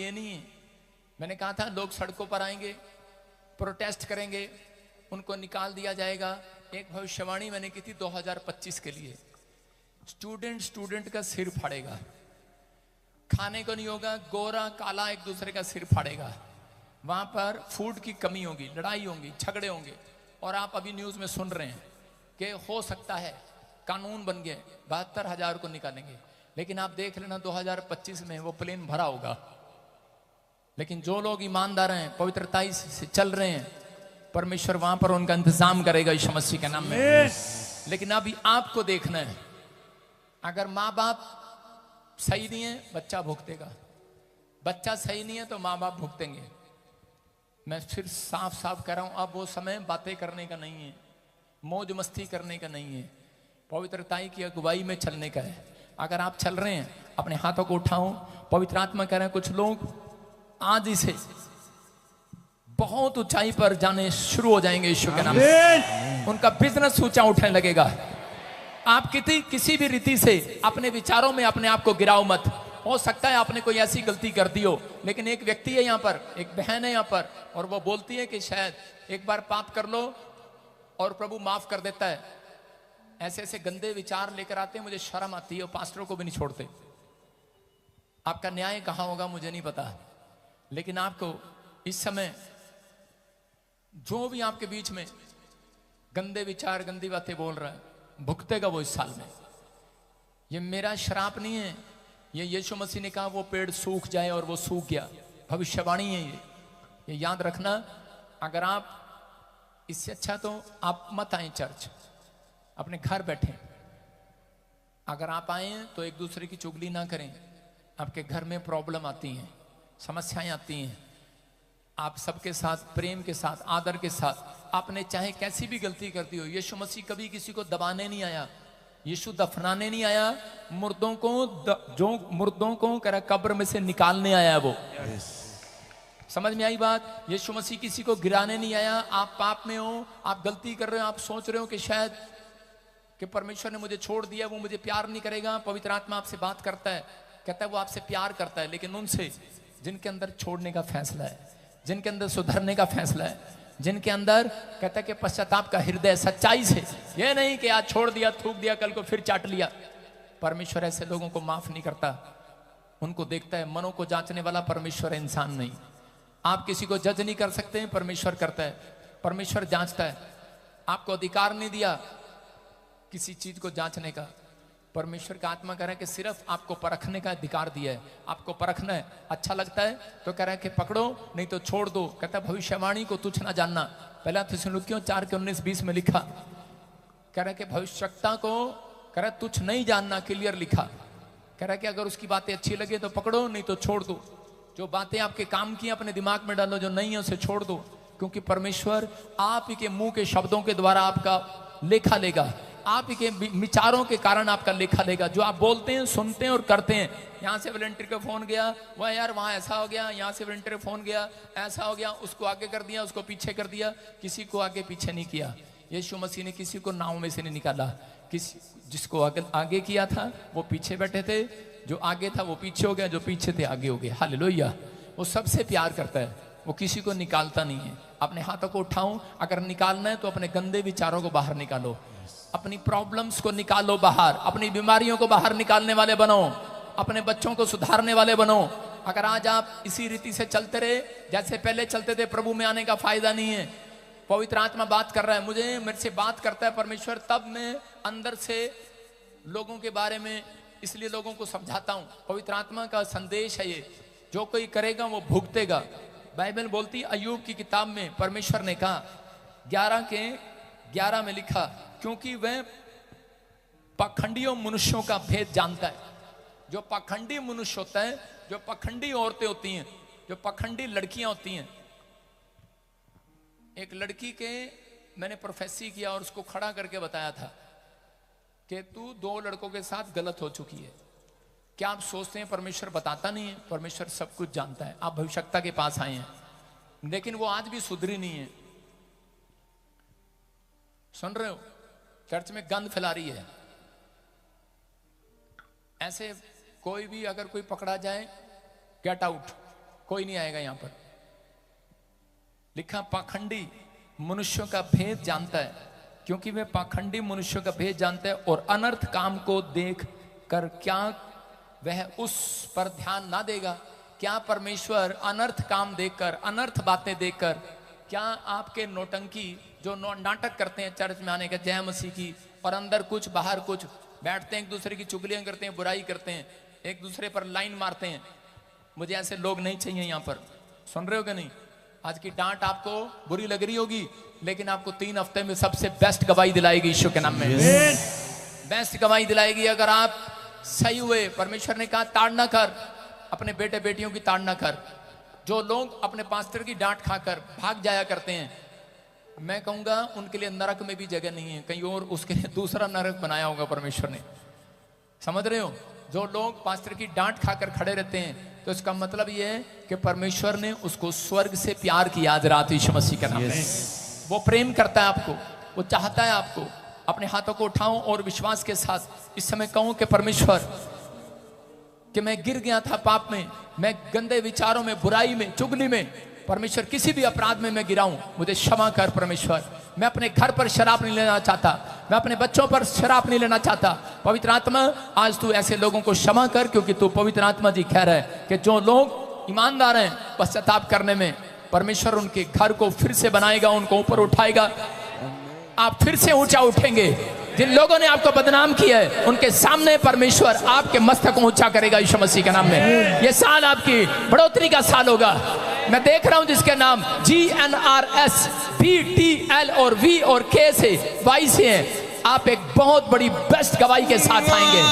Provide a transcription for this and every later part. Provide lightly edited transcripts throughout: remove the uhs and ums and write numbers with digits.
ये नहीं है। मैंने कहा था लोग सड़कों पर आएंगे, प्रोटेस्ट करेंगे, उनको निकाल दिया जाएगा। एक भविष्यवाणी मैंने की थी 2025 के लिए, स्टूडेंट का सिर फाड़ेगा, खाने को नहीं होगा, गोरा काला एक दूसरे का सिर फाड़ेगा, वहां पर फूड की कमी होगी, लड़ाई होंगी, झगड़े होंगे। और आप अभी न्यूज में सुन रहे हैं कि हो सकता है कानून बन गए 72,000 को निकालेंगे, लेकिन आप देख लेना 2025 में वो प्लेन भरा होगा। लेकिन जो लोग ईमानदार हैं, पवित्रता से चल रहे हैं, परमेश्वर वहां पर उनका इंतजाम करेगा यीशु मसीह के नाम में। लेकिन अभी आपको देखना है, अगर माँ बाप सही नहीं है बच्चा भुगतेगा, बच्चा सही नहीं है तो माँ बाप भुगतेंगे। मैं फिर साफ साफ कह रहा हूं, अब वो समय बातें करने का नहीं है, मौज मस्ती करने का नहीं है, पवित्रताई की अगुवाई में चलने का है। अगर आप चल रहे हैं अपने हाथों को उठाओ, पवित्र आत्मा कह रहे हैं कुछ लोग आज ही से बहुत ऊंचाई पर जाने शुरू हो जाएंगे यीशु के नाम से। उनका बिजनेस ऊंचा उठने लगेगा। आप किसी भी रीति से अपने विचारों में अपने आप को गिराओ मत। हो सकता है आपने कोई ऐसी गलती कर दी हो, लेकिन एक व्यक्ति है यहाँ पर, एक बहन है यहाँ पर, और वो बोलती है कि शायद एक बार पाप कर लो और प्रभु माफ कर देता है। ऐसे ऐसे गंदे विचार लेकर आते हैं, मुझे शर्म आती है, और पास्टरों को भी नहीं छोड़ते। आपका न्याय कहाँ होगा मुझे नहीं पता, लेकिन आपको इस समय जो भी आपके बीच में गंदे विचार गंदी बातें बोल रहा है, भुगतेगा वो इस साल में। ये मेरा श्राप नहीं है, ये यीशु मसीह ने कहा वो पेड़ सूख जाए और वो सूख गया, भविष्यवाणी है ये याद रखना। अगर आप इससे अच्छा तो आप मत आए चर्च, अपने घर बैठे। अगर आप आए तो एक दूसरे की चुगली ना करें। आपके घर में प्रॉब्लम आती हैं, समस्याएं आती हैं, आप सबके साथ प्रेम के साथ आदर के साथ, आपने चाहे कैसी भी गलती करती हो, यीशु मसीह कभी किसी को दबाने नहीं आया, यीशु दफनाने नहीं आया, जो मुर्दों को करा कब्र में से निकालने आया वो। समझ में आई बात? यीशु मसीह किसी को गिराने नहीं आया। आप पाप में हो, आप गलती कर रहे हो, आप सोच रहे हो कि शायद कि परमेश्वर ने मुझे छोड़ दिया, वो मुझे प्यार नहीं करेगा। पवित्र आत्मा आपसे बात करता है, कहता है वो आपसे प्यार करता है, लेकिन उनसे जिनके अंदर छोड़ने का फैसला है, जिनके अंदर सुधरने का फैसला है, जिनके अंदर कहता है कि पश्चाताप का हृदय सच्चाई से, ये नहीं कि आज छोड़ दिया, थूक दिया, कल को फिर चाट लिया। परमेश्वर ऐसे लोगों को माफ नहीं करता, उनको देखता है। मनों को जांचने वाला परमेश्वर है, इंसान नहीं। आप किसी को जज नहीं कर सकते हैं, परमेश्वर करता है, परमेश्वर जांचता है। आपको अधिकार नहीं दिया किसी चीज को जांचने का। परमेश्वर का आत्मा कह रहा है कि सिर्फ आपको परखने का अधिकार दिया है, आपको परखना है। अच्छा लगता है तो कह रहा है कि पकड़ो, नहीं तो छोड़ दो। कहता है भविष्यवाणी को तुच्छ ना जानना, पहला थिस्सलुनीकियों 4:19-20 में लिखा। कह रहा है कि भविष्यवक्ता को कह रहा है तुच्छ नहीं जानना, क्लियर लिखा। कह रहा है कि अगर उसकी बातें अच्छी लगे तो पकड़ो, नहीं तो छोड़ दो। जो बातें आपके काम की अपने दिमाग में डालो, जो नहीं है उसे छोड़ दो, क्योंकि परमेश्वर आप ही के मुंह के शब्दों के द्वारा आपका लेखा लेगा, आप ही के विचारों के कारण आपका लेखा लेगा। जो आप बोलते हैं, सुनते हैं और करते हैं। यहाँ से वॉलंटियर का फोन गया, वह यार वहाँ ऐसा हो गया, यहाँ से वॉलंटियर फोन गया, ऐसा हो गया, उसको आगे कर दिया, उसको पीछे कर दिया, किसी को आगे पीछे नहीं किया। यीशु मसीह ने किसी को नाव में से नहीं निकाला, जिसको आगे किया था वो पीछे बैठे थे, जो आगे था वो पीछे हो गया, जो पीछे थे आगे हो गए। हालेलुया। वो सबसे प्यार करता है, वो किसी को निकालता नहीं है। अपने हाथों को उठाऊं, अगर निकालना है तो अपने गंदे विचारों को बाहर निकालो, अपनी प्रॉब्लम्स को निकालो बाहर, अपनी बीमारियों को बाहर निकालने वाले बनो, अपने बच्चों को सुधारने वाले बनो। अगर आज आप इसी रीति से चलते रहे जैसे पहले चलते थे, प्रभु में आने का फायदा नहीं है। पवित्र आत्मा बात कर रहा है, मेरे से बात करता है परमेश्वर, तब मैं अंदर से लोगों के बारे में इसलिए लोगों को समझाता हूं। पवित्र आत्मा का संदेश है ये, जो कोई करेगा वो भुगतेगा। बाइबल बोलती, अय्यूब की किताब में परमेश्वर ने कहा 11:11 में लिखा, क्योंकि वह पाखंडियों मनुष्यों का भेद जानता है। जो पाखंडी मनुष्य होता है, जो पाखंडी औरतें होती हैं, जो पाखंडी लड़कियां होती हैं। एक लड़की के मैंने प्रोफेसी किया और उसको खड़ा करके बताया था कि तू 2 लड़कों के साथ गलत हो चुकी है। क्या आप सोचते हैं परमेश्वर बताता नहीं है? परमेश्वर सब कुछ जानता है। आप भविष्यवक्ता के पास आए हैं, लेकिन वो आज भी सुधरी नहीं है। सुन रहे हो? चर्च में गंद फैला रही है। ऐसे कोई भी अगर कोई पकड़ा जाए, गेट आउट, कोई नहीं आएगा यहां पर। लिखा पाखंडी मनुष्यों का भेद जानता है, क्योंकि वे पाखंडी मनुष्यों का भेद जानता है और अनर्थ काम को देख कर क्या वह उस पर ध्यान ना देगा। क्या परमेश्वर अनर्थ काम देखकर, अनर्थ बातें देखकर, क्या आपके नौटंकी जो नाटक करते हैं चर्च में आने का, जय मसीह की, और अंदर कुछ बाहर कुछ, बैठते हैं एक दूसरे की चुगलियां करते हैं, बुराई करते हैं, एक दूसरे पर लाइन मारते हैं, मुझे ऐसे लोग नहीं चाहिए यहां पर। सुन रहे हो कि नहीं? आज की डांट आपको बुरी लग रही होगी, लेकिन आपको 3 हफ्ते में सबसे बेस्ट गवाही दिलाएगी यीशु के नाम में। बेस्ट गवाही दिलाएगी अगर आप सही हुए। परमेश्वर ने कहा ताड़ना कर, अपने बेटे बेटियों की ताड़ना कर। जो लोग अपने पास्टर की डांट खाकर भाग जाया करते हैं, मैं कहूंगा उनके लिए नरक में भी जगह नहीं है, कहीं और उसके लिए दूसरा नरक बनाया होगा परमेश्वर ने। समझ रहे हो? जो लोग पास्टर की डांट खाकर खड़े रहते हैं, तो इसका मतलब ये है कि परमेश्वर ने उसको स्वर्ग से प्यार किया आज रात यीशु मसीह के नाम में। वो प्रेम करता है आपको, वो चाहता है आपको। अपने हाथों को उठाऊं और विश्वास के साथ इस समय कहूं कि परमेश्वर, कि मैं गिर गया था पाप में, मैं गंदे विचारों में, बुराई में, चुगली में, परमेश्वर किसी भी अपराध में मैं गिरा हूं, मुझे क्षमा कर परमेश्वर। मैं अपने घर पर शराब नहीं लेना चाहता, मैं अपने बच्चों पर शराब नहीं लेना चाहता। पवित्र आत्मा आज तू ऐसे लोगों को क्षमा कर, क्योंकि तू पवित्र आत्मा जी कह रहा है कि जो लोग ईमानदार हैं पश्चाताप करने में, परमेश्वर उनके घर को फिर से बनाएगा, उनको ऊपर उठाएगा। आप फिर से ऊंचा उठेंगे। जिन लोगों ने आपको बदनाम किया है उनके सामने परमेश्वर आपके मस्तक को ऊंचा करेगा यीशु मसीह के नाम में। ये साल आपकी बढ़ोतरी का साल होगा। मैं देख रहा हूं जिसके नाम GNRS BTL और V और K से Y से हैं, आप एक बहुत बड़ी बेस्ट गवाही के साथ आएंगे।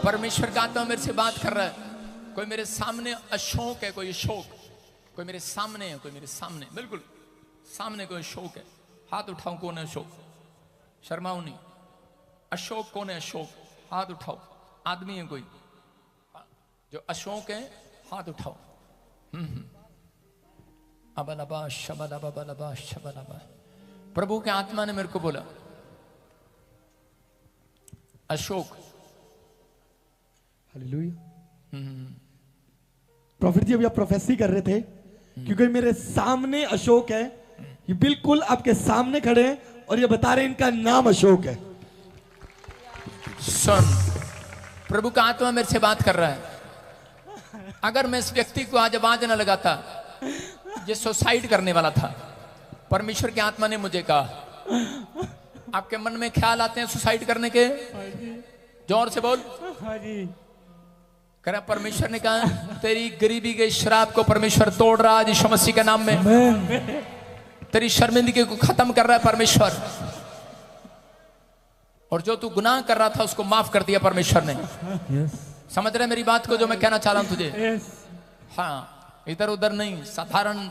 परमेश्वर का आत्मा मेरे से बात कर रहा है। कोई मेरे सामने अशोक है, कोई अशोक, कोई मेरे सामने है, कोई मेरे सामने, बिल्कुल सामने कोई अशोक है। हाथ उठाओ, कौन है अशोक? शर्माओ नहीं। अशोक कौन है? अशोक, हाथ उठाओ। आदमी है कोई जो अशोक है? हाथ उठाओ। अबलबा शबलबा बलबा शबलबा। प्रभु के आत्मा ने मेरे को बोला अशोक। हालेलुया। प्रॉफिट जी अभी आप प्रोफेसी कर रहे थे, क्योंकि मेरे सामने अशोक है, ये बिल्कुल आपके सामने खड़े हैं और ये बता रहे हैं इनका नाम अशोक है। सुन, प्रभु का आत्मा मेरे से बात कर रहा है। अगर मैं इस व्यक्ति को आज आवाज न लगाता, ये सुसाइड करने वाला था। परमेश्वर के आत्मा ने मुझे कहा, आपके मन में ख्याल आते हैं सुसाइड करने के? जोर से बोल। हाँ जी। कह परमेश्वर ने कहा तेरी गरीबी के श्राप को परमेश्वर तोड़ रहा है यीशु मसीह के नाम में। तेरी शर्मिंदगी को खत्म कर रहा है परमेश्वर, और जो तू गुनाह कर रहा था उसको माफ कर दिया परमेश्वर ने। समझ रहे मेरी बात को जो मैं कहना चाह रहा हूं तुझे? हाँ, इधर उधर नहीं, साधारण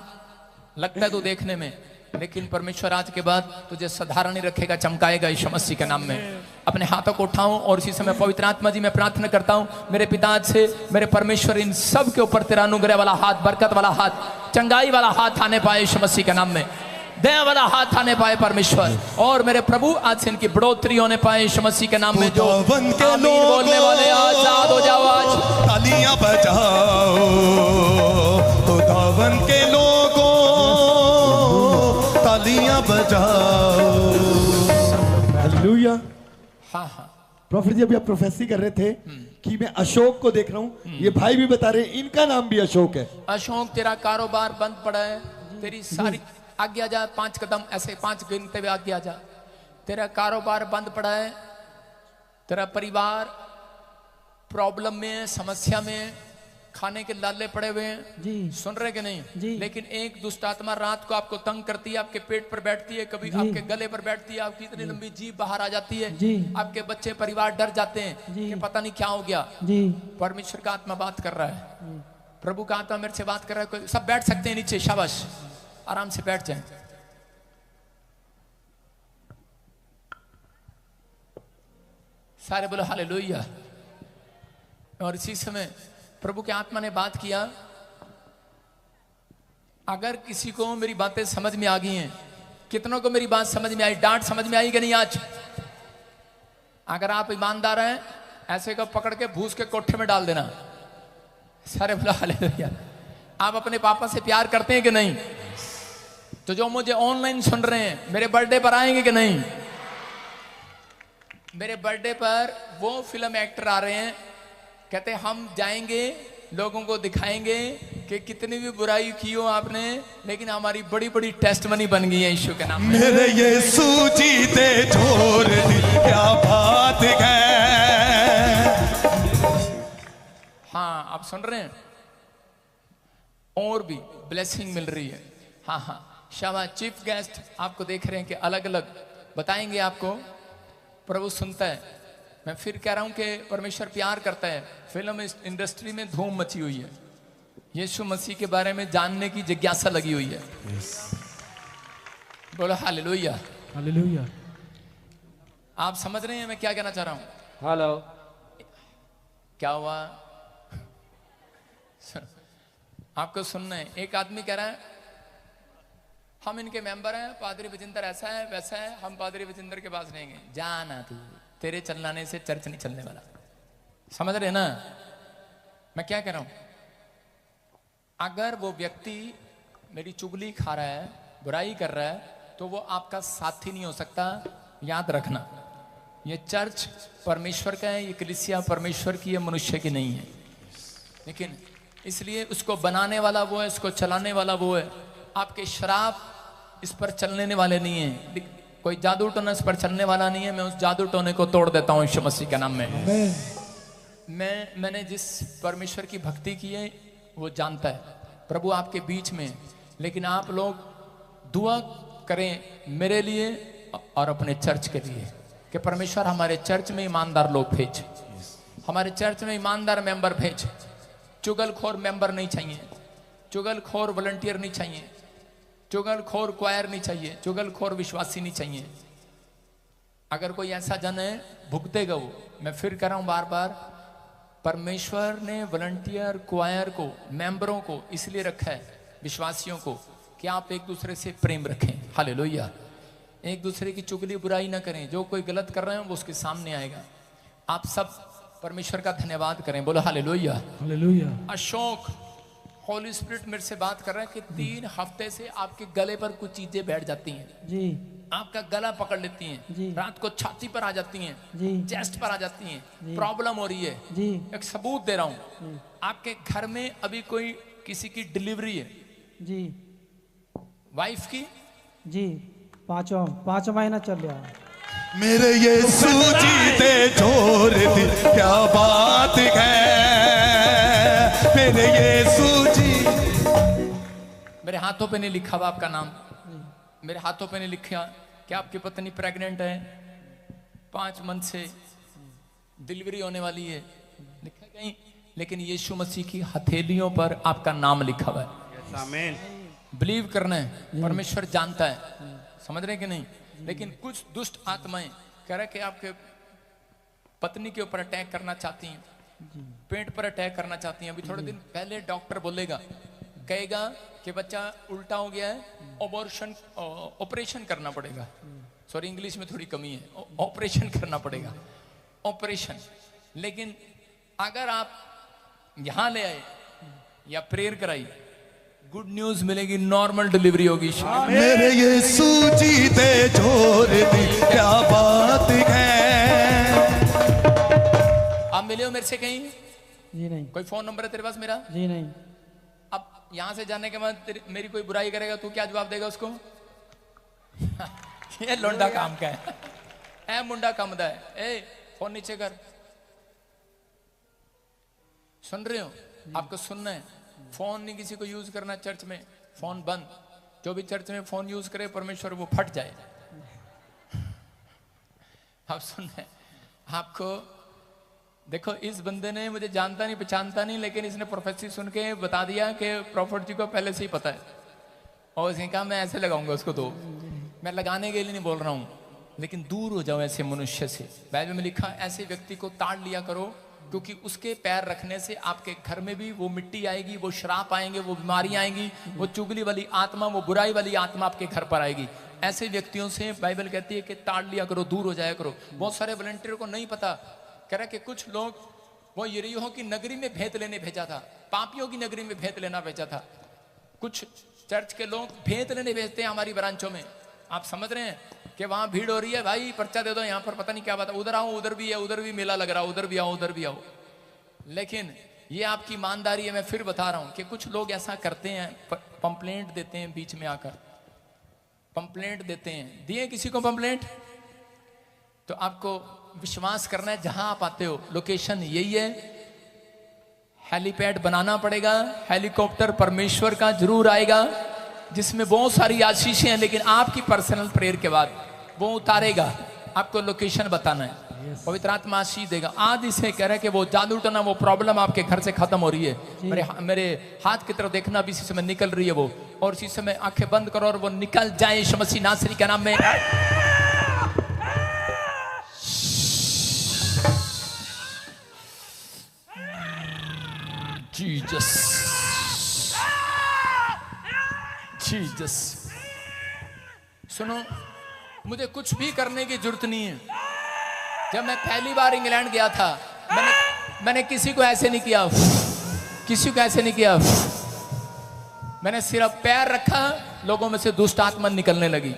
लगता है तू देखने में, लेकिन परमेश्वर आज के बाद तुझे साधारण ही रखेगा, चमकाएगा यीशु मसीह के नाम में। अपने हाथों को उठाऊं और इसी समय पवित्र आत्मा जी मैं प्रार्थना करता हूं मेरे पिता से, मेरे परमेश्वर, इन सब के ऊपर तेरा अनुग्रह वाला हाथ, बरकत वाला हाथ, चंगाई वाला हाथ आने पाए यीशु मसीह के नाम में। दया वाला हाथ आने पाए परमेश्वर, और मेरे प्रभु आज से इनकी बढ़ोतरी होने पाए यीशु मसीह के नाम में। जो आमीन बोलने वाले आजाद हो जाओ, आज तालियां बजाओ। खुदावन के लोगों तालियां बजाओ। हालेलुया। हाँ हाँ। प्रॉफिट जी अभी आप प्रोफेसी कर रहे थे कि मैं अशोक को देख रहा हूं, ये भाई भी बता रहे हैं इनका नाम भी अशोक है। अशोक, तेरा कारोबार बंद पड़ा है, तेरी सारी आगे आ जा, 5 कदम ऐसे 5 गिनते हुए आगे आ जा। तेरा कारोबार बंद पड़ा है, तेरा परिवार प्रॉब्लम में, समस्या में, खाने के लाले पड़े हुए हैं जी। सुन रहे कि नहीं जी। लेकिन एक दुष्ट आत्मा रात को आपको तंग करती है, आपके पेट पर बैठती है, कभी आपके गले पर बैठती है, आपकी इतनी लंबी जीभ बाहर आ जाती है जी। आपके बच्चे परिवार डर जाते हैं कि पता नहीं क्या हो गया जी। परमेश्वर का आत्मा बात कर रहा है, प्रभु का आत्मा मेरे से बात कर रहा है। कोई सब बैठ सकते हैं नीचे, शाबाश, आराम से बैठ जाएं। सारे बोलो हालेलुया। और इसी समय प्रभु के आत्मा ने बात किया, अगर किसी को मेरी बातें समझ में आ गई हैं, कितनों को मेरी बात समझ में आई, डांट समझ में आई कि नहीं? आज अगर आप ईमानदार हैं ऐसे को पकड़ के भूस के कोठे में डाल देना। सारे बोला हालेलुया। आप अपने पापा से प्यार करते हैं कि नहीं? तो जो मुझे ऑनलाइन सुन रहे हैं, मेरे बर्थडे पर आएंगे कि नहीं? मेरे बर्थडे पर वो फिल्म एक्टर आ रहे हैं, कहते हैं हम जाएंगे, लोगों को दिखाएंगे कि कितनी भी बुराई की हो आपने, लेकिन हमारी बड़ी बड़ी टेस्टमनी बन गई है यीशु के नाम में। मेरे यीशु जीते छोड़ दी, क्या बात है। हाँ, आप सुन रहे हैं? और भी ब्लेसिंग मिल रही है। हाँ हाँ, शाबाश। चीफ गेस्ट आपको देख रहे हैं कि अलग अलग बताएंगे आपको। प्रभु सुनता है। मैं फिर कह रहा हूं कि परमेश्वर प्यार करता है। फिल्म इंडस्ट्री में धूम मची हुई है, यीशु मसीह के बारे में जानने की जिज्ञासा लगी हुई है। बोलो हालेलुया। हालेलुया। आप समझ रहे हैं मैं क्या कहना चाह रहा हूं? हेलो। क्या हुआ? आपको सुनना है। एक आदमी कह रहा है हम इनके मेंबर हैं, पादरी विजिंदर ऐसा है वैसा है, हम पादरी विजिंदर के पास रहेंगे। जाना तू, तेरे चलाने से चर्च नहीं चलने वाला। समझ रहे ना मैं क्या कह रहा हूं? अगर वो व्यक्ति मेरी चुगली खा रहा है, बुराई कर रहा है, तो वो आपका साथी नहीं हो सकता। याद रखना, ये चर्च परमेश्वर का है, ये कलीसिया परमेश्वर की है, मनुष्य की नहीं है। लेकिन इसलिए उसको बनाने वाला वो है, इसको चलाने वाला वो है। आपके शराब इस पर चलने वाले नहीं है, कोई जादू टोना इस पर चलने वाला नहीं है। मैं उस जादू टोने को तोड़ देता हूं यीशु मसीह के नाम में। मैंने जिस परमेश्वर की भक्ति की है वो जानता है। प्रभु आपके बीच में, लेकिन आप लोग दुआ करें मेरे लिए और अपने चर्च के लिए कि परमेश्वर हमारे चर्च में ईमानदार लोग भेज, हमारे चर्च में ईमानदार मेंबर भेज। चुगलखोर मेंबर नहीं चाहिए, चुगलखोर वॉलंटियर नहीं चाहिए, चुगलखोर क्वायर नहीं चाहिए, चुगलखोर विश्वासी नहीं चाहिए। अगर कोई ऐसा जन है भुगतेगा वो। मैं फिर कह रहा हूं बार बार, परमेश्वर ने वॉलंटियर क्वायर को, मेंबरों को इसलिए रखा है, विश्वासियों को, कि आप एक दूसरे से प्रेम रखें। हालेलुया। एक दूसरे की चुगली बुराई ना करें। जो कोई गलत कर रहे हैं वो उसके सामने आएगा। आप सब परमेश्वर का धन्यवाद करें। बोलो hallelujah. Hallelujah. Ashok, Holi spirit मेरे से बात कर रहा है कि 3 हफ्ते से आपके गले पर कुछ चीजें बैठ जाती हैं जी। आपका गला पकड़ लेती जी। हैं, रात को छाती पर आ जाती हैं, जी। चेस्ट पर आ जाती हैं, जी। प्रॉब्लम हो रही है जी। एक सबूत दे रहा हूं। आपके घर में अभी कोई किसी की डिलीवरी है, जी वाइफ की, जी, पांचवा महीना चल रहा है। मेरे यीशु जीते छोड़ दी, क्या बात है। मेरे यीशु जी। मेरे हाथों पे नहीं लिखा हुआ आपका नाम, मेरे हाथों पे नहीं लिखा कि आपकी पत्नी प्रेग्नेंट है, 5 मंथ से डिलीवरी होने वाली है, लिखा कहीं, लेकिन यीशु मसीह की हथेलियों पर आपका नाम लिखा हुआ है। आमीन। बिलीव करना है, परमेश्वर जानता है। समझ रहे कि नहीं? लेकिन कुछ दुष्ट आत्माएं कह रहे कि आपके पत्नी के ऊपर अटैक करना चाहती हैं, पेट पर अटैक करना चाहती हैं। अभी थोड़े दिन पहले डॉक्टर बोलेगा, कहेगा कि बच्चा उल्टा हो गया है, ऑपरेशन करना पड़ेगा। सॉरी, इंग्लिश में थोड़ी कमी है, ऑपरेशन करना पड़ेगा, ऑपरेशन। लेकिन अगर आप यहां ले आए या प्रेयर कराई, गुड न्यूज मिलेगी, नॉर्मल डिलीवरी होगी। मेरे यीशु जीते छोड़ दी, क्या बात है। आप मिले हो मेरे से कहीं? जी नहीं। कोई फोन नंबर है तेरे पास मेरा? जी नहीं। अब यहां से जाने के बाद मेरी कोई बुराई करेगा, तू क्या जवाब देगा उसको? ये लोंडा काम का है, ए मुंडा काम दा है, ए फोन नीचे कर। सुन रहे हो? आपको सुनना है। फोन नहीं किसी को यूज करना चर्च में, फोन बंद। जो भी चर्च में फोन यूज करे, परमेश्वर वो फट जाए। आप सुन रहे? आपको देखो, इस बंदे ने मुझे जानता नहीं पहचानता नहीं, लेकिन इसने प्रोफेसी सुन के बता दिया कि प्रॉफिट जी को पहले से ही पता है, और उसने कहा मैं ऐसे लगाऊंगा उसको। तो मैं लगाने के लिए नहीं बोल रहा हूं, लेकिन दूर हो जाओ ऐसे मनुष्य से। बाइबल में लिखा, ऐसे व्यक्ति को ताड़ लिया करो क्योंकि उसके पैर रखने से आपके घर में भी वो मिट्टी आएगी, वो श्राप आएंगे, वो बीमारियां आएंगी, वो चुगली वाली आत्मा, वो बुराई वाली आत्मा आपके घर पर आएगी। ऐसे व्यक्तियों से बाइबल कहती है कि ताड़ लिया करो, दूर हो जाया करो। बहुत सारे वॉलंटियर को नहीं पता, कह रहा कि कुछ लोग वो यरीहो की नगरी में भेंत लेने भेजा था, पापियों की नगरी में भेंत लेना भेजा था। कुछ चर्च के लोग भेंत लेने भेजते हैं हमारी ब्रांचों में। आप समझ रहे हैं कि वहां भीड़ हो रही है, भाई पर्चा दे दो, यहाँ पर पता नहीं क्या बात है, उधर आओ, उधर भी है, उधर भी मेला लग रहा है, उधर भी आओ, उधर भी आओ। लेकिन ये आपकी ईमानदारी है। मैं फिर बता रहा हूं कि कुछ लोग ऐसा करते हैं, पंप्लेंट देते हैं, बीच में आकर पंप्लेंट देते हैं। दिए किसी को पंप्लेंट? तो आपको विश्वास करना है, जहां आप आते हो लोकेशन यही है, हेलीपैड बनाना पड़ेगा, हेलीकॉप्टर परमेश्वर का जरूर आएगा जिसमें बहुत सारी आशीषें हैं, लेकिन आपकी पर्सनल प्रेयर के बाद वो उतारेगा, आपको लोकेशन बताना है। पवित्र आत्मा आशीष देगा। आज इसे कह रहा है कि वो जादू टना, वो प्रॉब्लम आपके घर से खत्म हो रही है। मेरे हाथ की तरफ देखना, भी इसी समय निकल रही है वो, और इसी समय आंखें बंद करो और वो निकल जाए यीशु मसीह नासरी के नाम में। Jesus, Jesus. सुनो, मुझे कुछ भी करने की जरूरत नहीं है। जब मैं पहली बार इंग्लैंड गया था, मैंने किसी को ऐसे नहीं किया, किसी को ऐसे नहीं किया। मैंने सिर्फ पैर रखा, लोगों में से दुष्ट आत्मा निकलने लगी।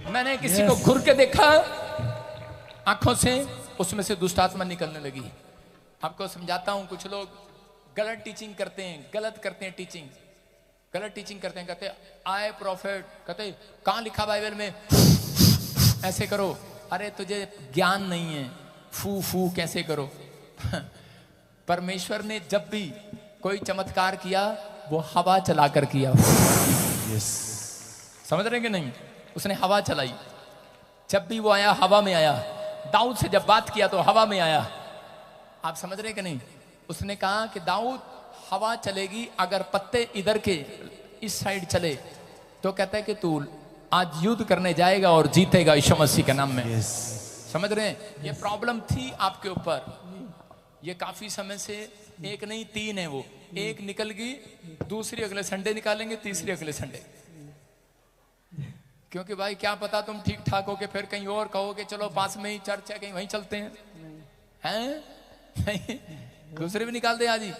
मैंने किसी को घुर के देखा आंखों से, उसमें से दुष्ट आत्मा निकलने लगी। आपको समझाता हूं, कुछ लोग गलत टीचिंग करते हैं, गलत करते हैं टीचिंग, गलत टीचिंग करते हैं। कहते आए प्रॉफिट, कहते कहां लिखा बाइबल में ऐसे करो। अरे तुझे ज्ञान नहीं है, फू फू कैसे करो। परमेश्वर ने जब भी कोई चमत्कार किया वो हवा चलाकर किया। समझ रहे कि नहीं? उसने हवा चलाई, जब भी वो आया हवा में आया। दाऊद से जब बात किया तो हवा में आया। आप समझ रहे कि नहीं? उसने कहा कि दाऊद हवा चलेगी, अगर पत्ते इधर के इस साइड चले तो कहता है कि तू आज युद्ध करने जाएगा और जीतेगा यीशु मसीह के नाम में। समझ रहे हैं? ये प्रॉब्लम थी आपके ऊपर, ये काफी समय से, एक नहीं 3 है वो। एक निकल गई, दूसरी अगले संडे निकालेंगे, तीसरी अगले संडे। क्योंकि भाई क्या पता तुम ठीक ठाक हो के फिर कहीं और कहोगे चलो पास में ही चर्च है, कहीं वहीं चलते हैं, हैं? दूसरे भी निकाल दे आज ही,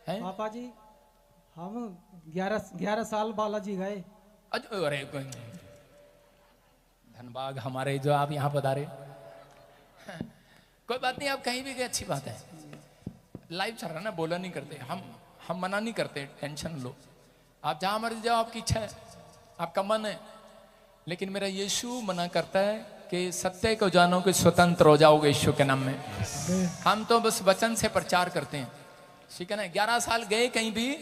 हैं? पापा जी हम 11 साल बालाजी गए। अरे धनबाद हमारे जो आप यहाँ पधारे। कोई बात नहीं, आप कहीं भी गए अच्छी बात है। लाइव चल रहा ना, बोला नहीं करते हम मना नहीं करते, टेंशन लो, आप जहां मर्जी जाओ, आपकी इच्छा है, आपका मन है। लेकिन मेरा यीशु मना करता है कि सत्य को जानो कि स्वतंत्र हो जाओगे यीशु के नाम में। हम तो बस वचन से प्रचार करते हैं, ठीक है ना। 11 साल गए, कहीं भी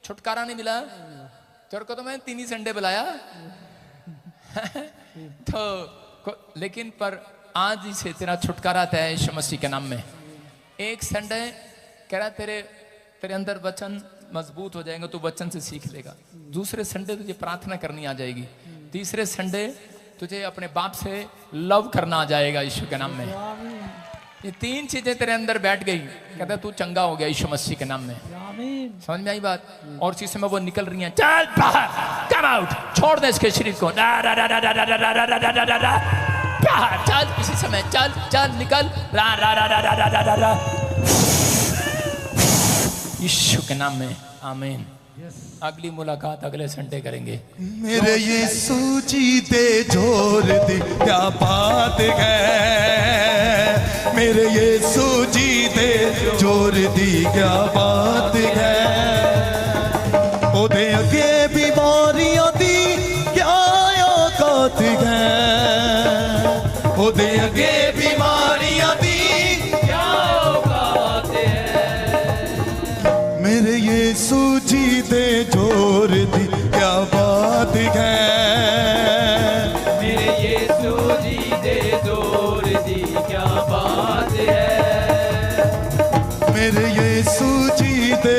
छुटकारा नहीं मिला। तेरे को तो मैं 3 ही संडे बुलाया तो लेकिन पर आज ही से तेरा छुटकारा तय है यीशु मसीह के नाम में। एक संडे कह रहा तेरे अंदर वचन मजबूत हो जाएगा, तू वचन से सीख लेगा। दूसरे संडे तुझे प्रार्थना करनी आ जाएगी। तीसरे संडे तुझे अपने बाप से लव करना आ जाएगा यीशु के नाम में। ये 3 चीजें तेरे अंदर बैठ गई, कहता तू चंगा हो गया यीशु मसीह के नाम में। समझ में आई बात? और इसी समय वो निकल रही हैं, चल बाहर, कम आउट, छोड़ दे इसके शरीर को, चल इसी समय, चल चल निकल, यीशु के नाम में, आमीन। अगली मुलाकात अगले संडे करेंगे। मेरे यीशु जी दे जोर दी क्या बात है, मेरे यीशु जी दे जोर दी क्या बात है। ओदे अगे बीमारियां दी क्या औकात है, ओदे अगे बीमारियां दी क्या औकात है। मेरे यीशु जी दे जोर दी क्या बात है, मेरे यीशु जी दे जोर दी क्या बात है। मेरे यीशु जी दे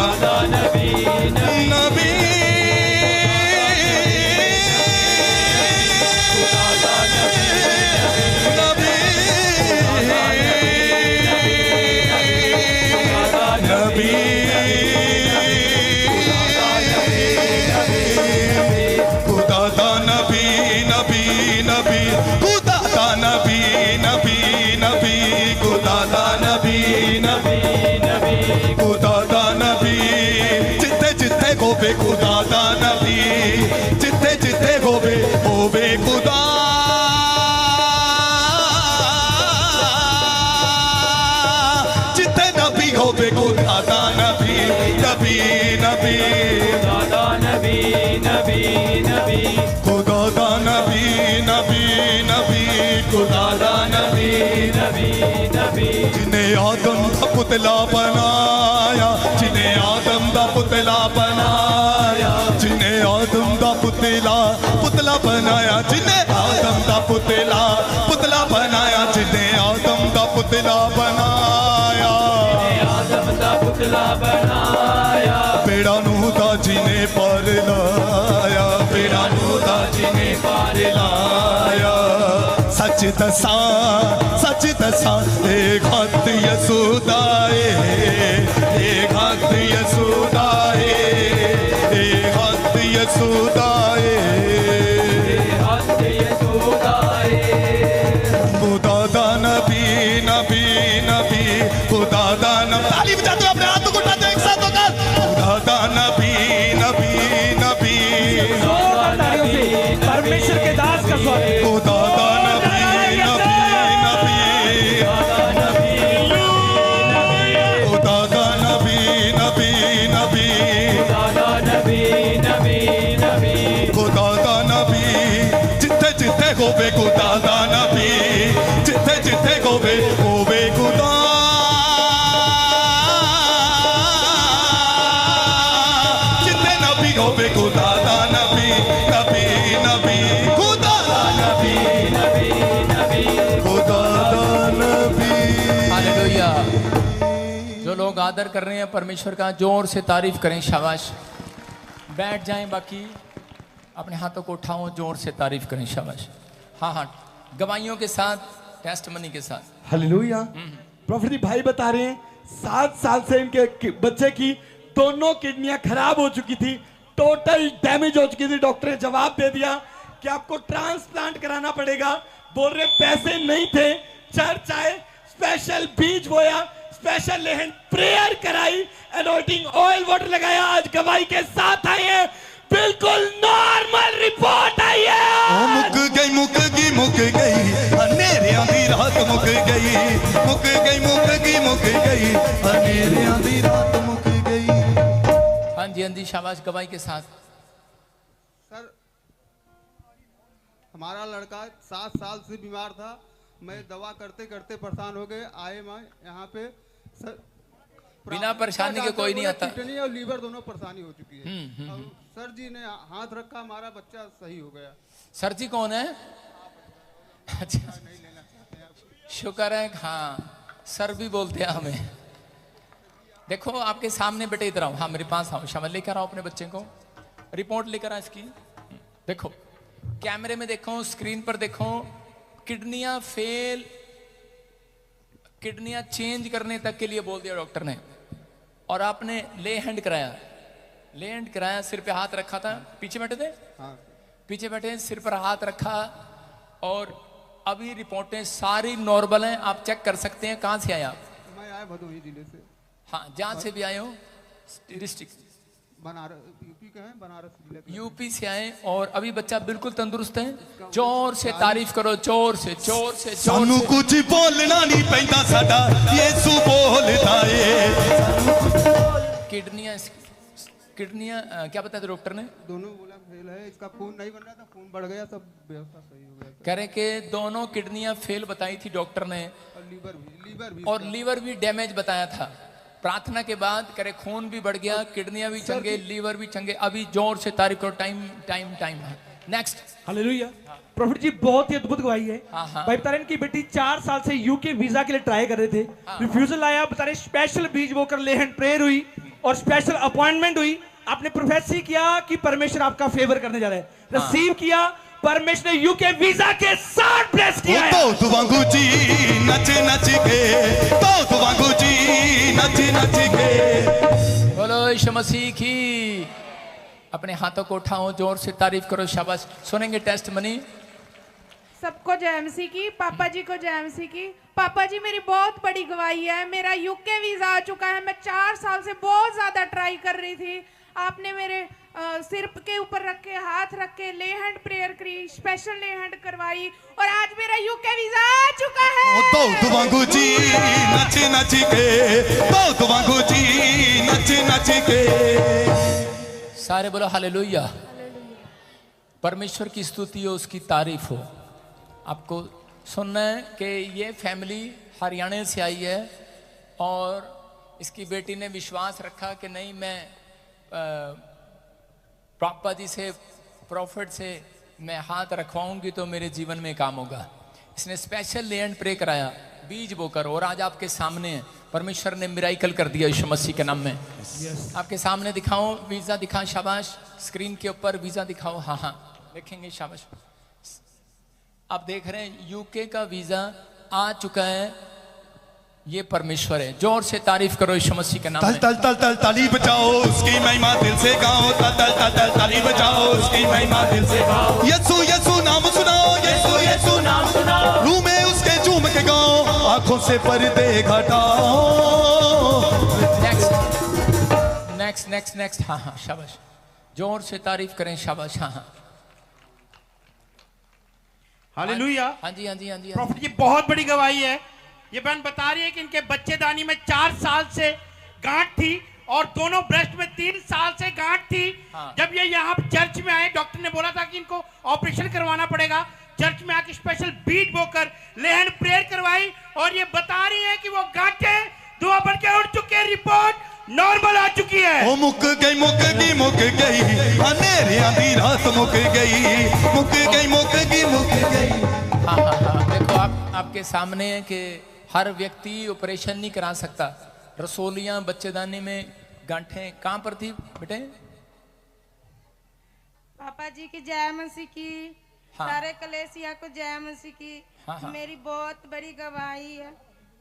खुदा नबी नबी खुदा दा नबी जिथे जिथे होवे होवे खुदा जिथे नबी होवे खुदा दा नबी नबी नबी खुदा दा नबी नबी नबी खुदा दा नबी नबी नबी खुदा दा नबी नबी नबी जिन्हें आदम दा पुतला बनाया जिन्हें आदम दा पुतला बनाया जिन्हें आदम दा पुतला बनाया जिन्हें आदम दा पुतला बनाया जिन्हें आदम दा पुतला बनाया आदम दा पुतला बनाया बेड़ा नूह दा जिन्हें पार लाया बेड़ा नूह दा जिन्हें पार लाया सच दसा एक हथ यसुदा एक हथ यसुदा एक हथ यसुदा खुदा दा नबी नबी नबी खुदा दा नबी ताली बजाते हो अपने हाथों को उठाते एक साथ होकर खुदा दा नबी नबी नबी परमेश्वर के दास का स्वागत खुदा दा नबी नबी नबी खुदा दा नबी नबी नबी खुदा दा नबी जिथे जिथे होवे खुदा दा नबी जिथे जिथे होवे होवे खुदा जिथे नबी होवे खुदा दा नबी नबी नबी खुदा दा नबी नबी नबी खुदा दा नबी। हालेलुया। जो लोग आदर कर रहे हैं परमेश्वर का जोर से तारीफ करें। शाबाश। बैठ जाएं, बाकी अपने हाथों को उठाओ, जोर से तारीफ करें। शाबाश। हाँ हाँ, गवाहियों के साथ, टेस्टमनी के साथ। हालेलुया। प्रॉफिट जी भाई बता रहे हैं 7 साल से इनके बच्चे की दोनों किडनियां खराब हो चुकी थी, टोटल डैमेज हो चुकी थी। डॉक्टर ने जवाब दे दिया कि आपको ट्रांसप्लांट कराना पड़ेगा। बोल रहे पैसे नहीं थे, चर्च आए, स्पेशल बीज बोया, स्पेशल लेहन प्रेयर कराई, एनॉइंटिंग ऑयल वाटर लगाया, आज गवाही के साथ आए हैं। बिल्कुल नॉर्मल रिपोर्ट आई है। मुक गई अंधेरियां दी रात मुक गई अंधेरियां दी रात मुक गई। हाँ जी, हाँ जी, शाबाश। गवाही के साथ। सर, हमारा लड़का 7 साल से बीमार था। मैं दवा करते करते परेशान हो गए। आए मैं यहाँ पे सर, बिना परेशानी के कोई नहीं आता। किडनी और लीवर दोनों परेशानी हो चुकी है। और सर जी ने हाथ रखा, हमारा बच्चा सही हो गया। सर जी कौन है? अच्छा, शुक्र है। हाँ, सर भी बोलते हैं हमें। देखो आपके सामने बेटे, इधर आओ। हाँ, मेरे पास आओ। शामिल लेकर आओ अपने बच्चे को, रिपोर्ट लेकर आओ इसकी। देखो कैमरे में, देखो स्क्रीन पर, देखो किडनियां फेल, किडनियां चेंज करने तक के लिए बोल दिया डॉक्टर ने। और आपने ले हैंड कराया, ले हैंड कराया, सिर पे हाथ रखा था। पीछे बैठे थे? हाँ, पीछे बैठे, सिर पर हाथ रखा। और अभी रिपोर्टें सारी नॉर्मल हैं, आप चेक कर सकते हैं। कहाँ से आए आप? मैं आया भदोही जिले से। हाँ, जहाँ से भी आए हो, डिस्ट्रिक्ट बनारस, यूपी का है, बनारस जिले का। यूपी से आए। और अभी बच्चा बिल्कुल तंदुरुस्त है। जोर से तारीफ करो, जोर से, जोर से, जोर सानू से। कुछ बोलना नहीं पैंदा, साडा यीशु बोलदा है। किडनियां क्या बताया डॉक्टर ने? दोनों बोला फेल है, इसका खून नहीं बन रहा था, खून बढ़ गया, सब व्यवस्था सही हो गया। कह रहे कि दोनों किडनियां फेल बताई थी डॉक्टर ने, और लीवर भी और लीवर भी डैमेज बताया था। प्रार्थना के बाद करे खून भी बढ़ गया, किडनियां भी चंगे, लीवर भी चंगे। अभी जोर से तारीफ करो। Time next. हालेलुया। प्रॉफिट जी बहुत ही अद्भुत गवाही है। हाँ। भाई बता रहे हैं कि बेटी 4 साल से यूके वीजा के लिए ट्राई कर रहे थे, रिफ्यूजल आया। बता रहे स्पेशल बीज बोकर लेहन प्रेयर हुई, और स्पेशल अपॉइंटमेंट हुई, आपने प्रोफेसी किया कि परमेश्वर आपका फेवर करने जा रहा है, रिसीव किया, परमेश्वर ने यूके वीजा के साथ ब्लेस किया है। तो वांगू जी नच नच के, तो वांगू जी नच नच के। बोलो यीशु मसीह की। अपने हाथों को उठाओ, जोर से तारीफ करो, शाबाश। सुनेंगे टेस्ट मनी। सबको जय मसीह की, पापा जी को जय मसीह की। पापा जी मेरी बहुत बड़ी गवाही है, मेरा यूके वीजा आ चुका है। मैं 4 साल से बहुत ज्यादा ट्राई कर रही थी। आपने मेरे सिर के ऊपर रख के, हाथ रख के ले हैंड प्रेयर करी, स्पेशल ले हैंड करवाई और आज मेरा यूके वीजा आ चुका है। तो वांगू जी नच नच के, तो वांगू जी नच नच के। सारे बोलो हालेलुया। परमेश्वर की स्तुति हो, उसकी तारीफ हो। आपको सुनना है कि ये फैमिली हरियाणा से आई है और इसकी बेटी ने विश्वास रखा कि नहीं, मैं पापा जी से, प्रॉफिट से मैं हाथ रखवाऊंगी तो मेरे जीवन में काम होगा। इसने स्पेशल ले एंड प्रे कराया, बीज बोकर, और आज आपके सामने है। परमेश्वर ने मिराइकल कर दिया यीशु मसीह के नाम में। आपके सामने दिखाओ, वीजा दिखा, शाबाश। स्क्रीन के ऊपर वीजा दिखाओ, हाँ हाँ देखेंगे, शाबाश। आप देख रहे हैं यूके का वीजा आ चुका है। ये परमेश्वर है। जोर से तारीफ करो यीशु मसीह के नाम में। तल तल तल ताली बजाओ, उसकी महिमा दिल से गाओ। तल तल तल तल ताली बजाओ, उसकी महिमा दिल से गाओ। यीशु यीशु नाम सुनाओ, यीशु यीशु नाम सुनाओ। रूह में उसके झूम के गाओ, आंखों से पर्दे घटाओ। नेक्स्ट नेक्स्ट नेक्स्ट, हाँ हाँ शाबाश। जोर से तारीफ करें, शाबाश, हाँ हाँ। हालेलुया। हाँ जी हाँ जी हाँ जी। प्रॉफिट, ये बहुत बड़ी गवाही है। ये बहन बता रही है कि इनके बच्चेदानी में 4 साल से गांठ थी और दोनों ब्रेस्ट में 3 साल से गांठ थी। हाँ। जब ये यहाँ चर्च में आए, डॉक्टर ने बोला था कि इनको ऑपरेशन करवाना पड़ेगा। चर्च में आके स्पेशल बीट बोकर लेहन प्रेयर करवाई और ये बता रही है कि वो गांठें दुआ बन के उड़ चुकी है, रिपोर्ट नॉर्मल आ चुकी है। ओ मुक गई अंधेरे आधी रात मुक गई। हाँ हाँ हाँ, देखो आपके सामने है कि हर व्यक्ति ऑपरेशन नहीं करा सकता। रसोलियां बच्चेदानी में गांठें कहाँ पर थी बेटे? पापा जी की जय मसीह की। हाँ। सारे कलेसिया को जय मसीह की। हाँ, हाँ। मेरी बहुत बड़ी गवाही है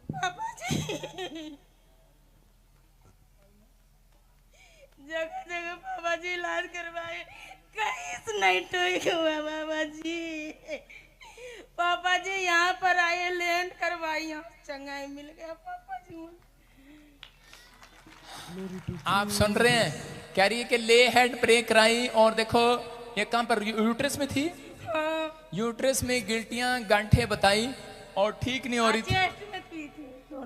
पापा जी। जगह जगह पापा जी इलाज करवाए, कहीं नहीं ठीक हुआ पापा जी। पापा जी यहाँ पर आए, लैंड करवाई, चंगाई मिल गया पापा जी। आप सुन रहे हैं, कह रही है कि ले हेड प्रे कराई और देखो ये कहां पर, यूट्रस में थी। हाँ। यूट्रस में गिल्टियां गांठें बताई और ठीक नहीं हो रही थी।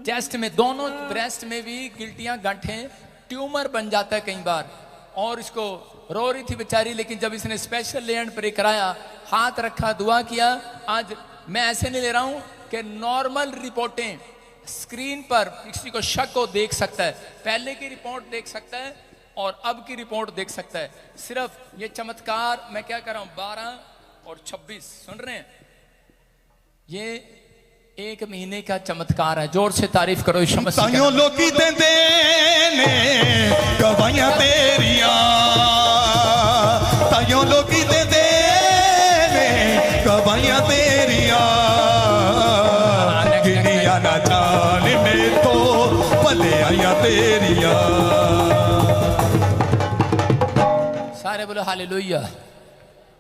चेस्ट में, दोनों ब्रेस्ट में भी गिल्टियां गांठें, ट्यूमर बन जाता है कई बार और इसको रो रही थी बेचारी। लेकिन जब इसने स्पेशल ले एंड प्रे कराया, हाथ रखा, दुआ किया, आज मैं ऐसे नहीं ले रहा हूं कि नॉर्मल रिपोर्टें स्क्रीन पर किसी को शक हो देख सकता है, पहले की रिपोर्ट देख सकता है और अब की रिपोर्ट देख सकता है। सिर्फ ये चमत्कार मैं क्या कर रहा हूं, 12 और 26 सुन रहे हैं, ये 1 महीने का चमत्कार है। जोर से तारीफ करो यीशु मसीह के नाम। लोकी देंदे ने गवाहियां तेरियां, ताइयों लोकी देंदे ने गवाहियां तेरियां। गिनिया ना जान में तो भले आया तेरियां। सारे बोलो हालेलुया।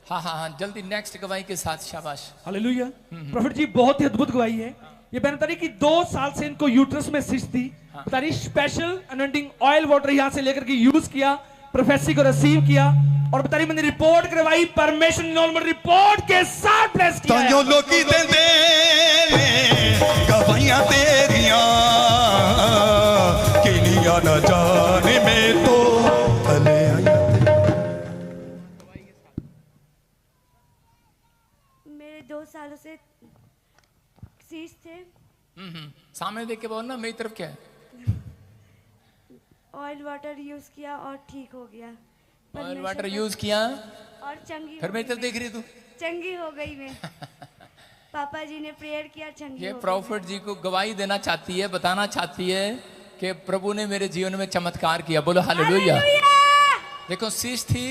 हाँ हाँ हाँ, जल्दी नेक्स्ट गवाही के साथ, शाबाश। हालेलुया। प्रॉफिट जी बहुत ही अद्भुत गवाही है। ये बहन बता रही कि 2 साल से इनको यूट्रस में सिस्ट थी। बता रही स्पेशल अनॉइंटिंग ऑयल वाटर यहाँ से लेकर के यूज किया, प्रोफेसी को रिसीव किया और बता रही मैंने रिपोर्ट करवाई, परमेश्वर नॉर्मल रिपोर्ट के साथ ब्लेस किया है। ताइयों लोकी देंदे ने गवाहियां तेरियां, गिनिया ना जान में तो भले आया। मेरे 2 सालों से सीस थे। सामने देख के बोल ना, मेरी तरफ क्या है। ऑयल वाटर यूज किया और ठीक हो गया। ऑयल वाटर यूज किया और चंगी फिर हो मेरी गई तरफ देख रही तू। चंगी हो गई मैं। पापा जी ने प्रेयर किया, चंगी ये हो गई। प्रॉफिट जी को गवाही देना चाहती है, बताना चाहती है कि प्रभु ने मेरे जीवन में चमत्कार किया। बोलो हालेलुया। देखो शीश थी,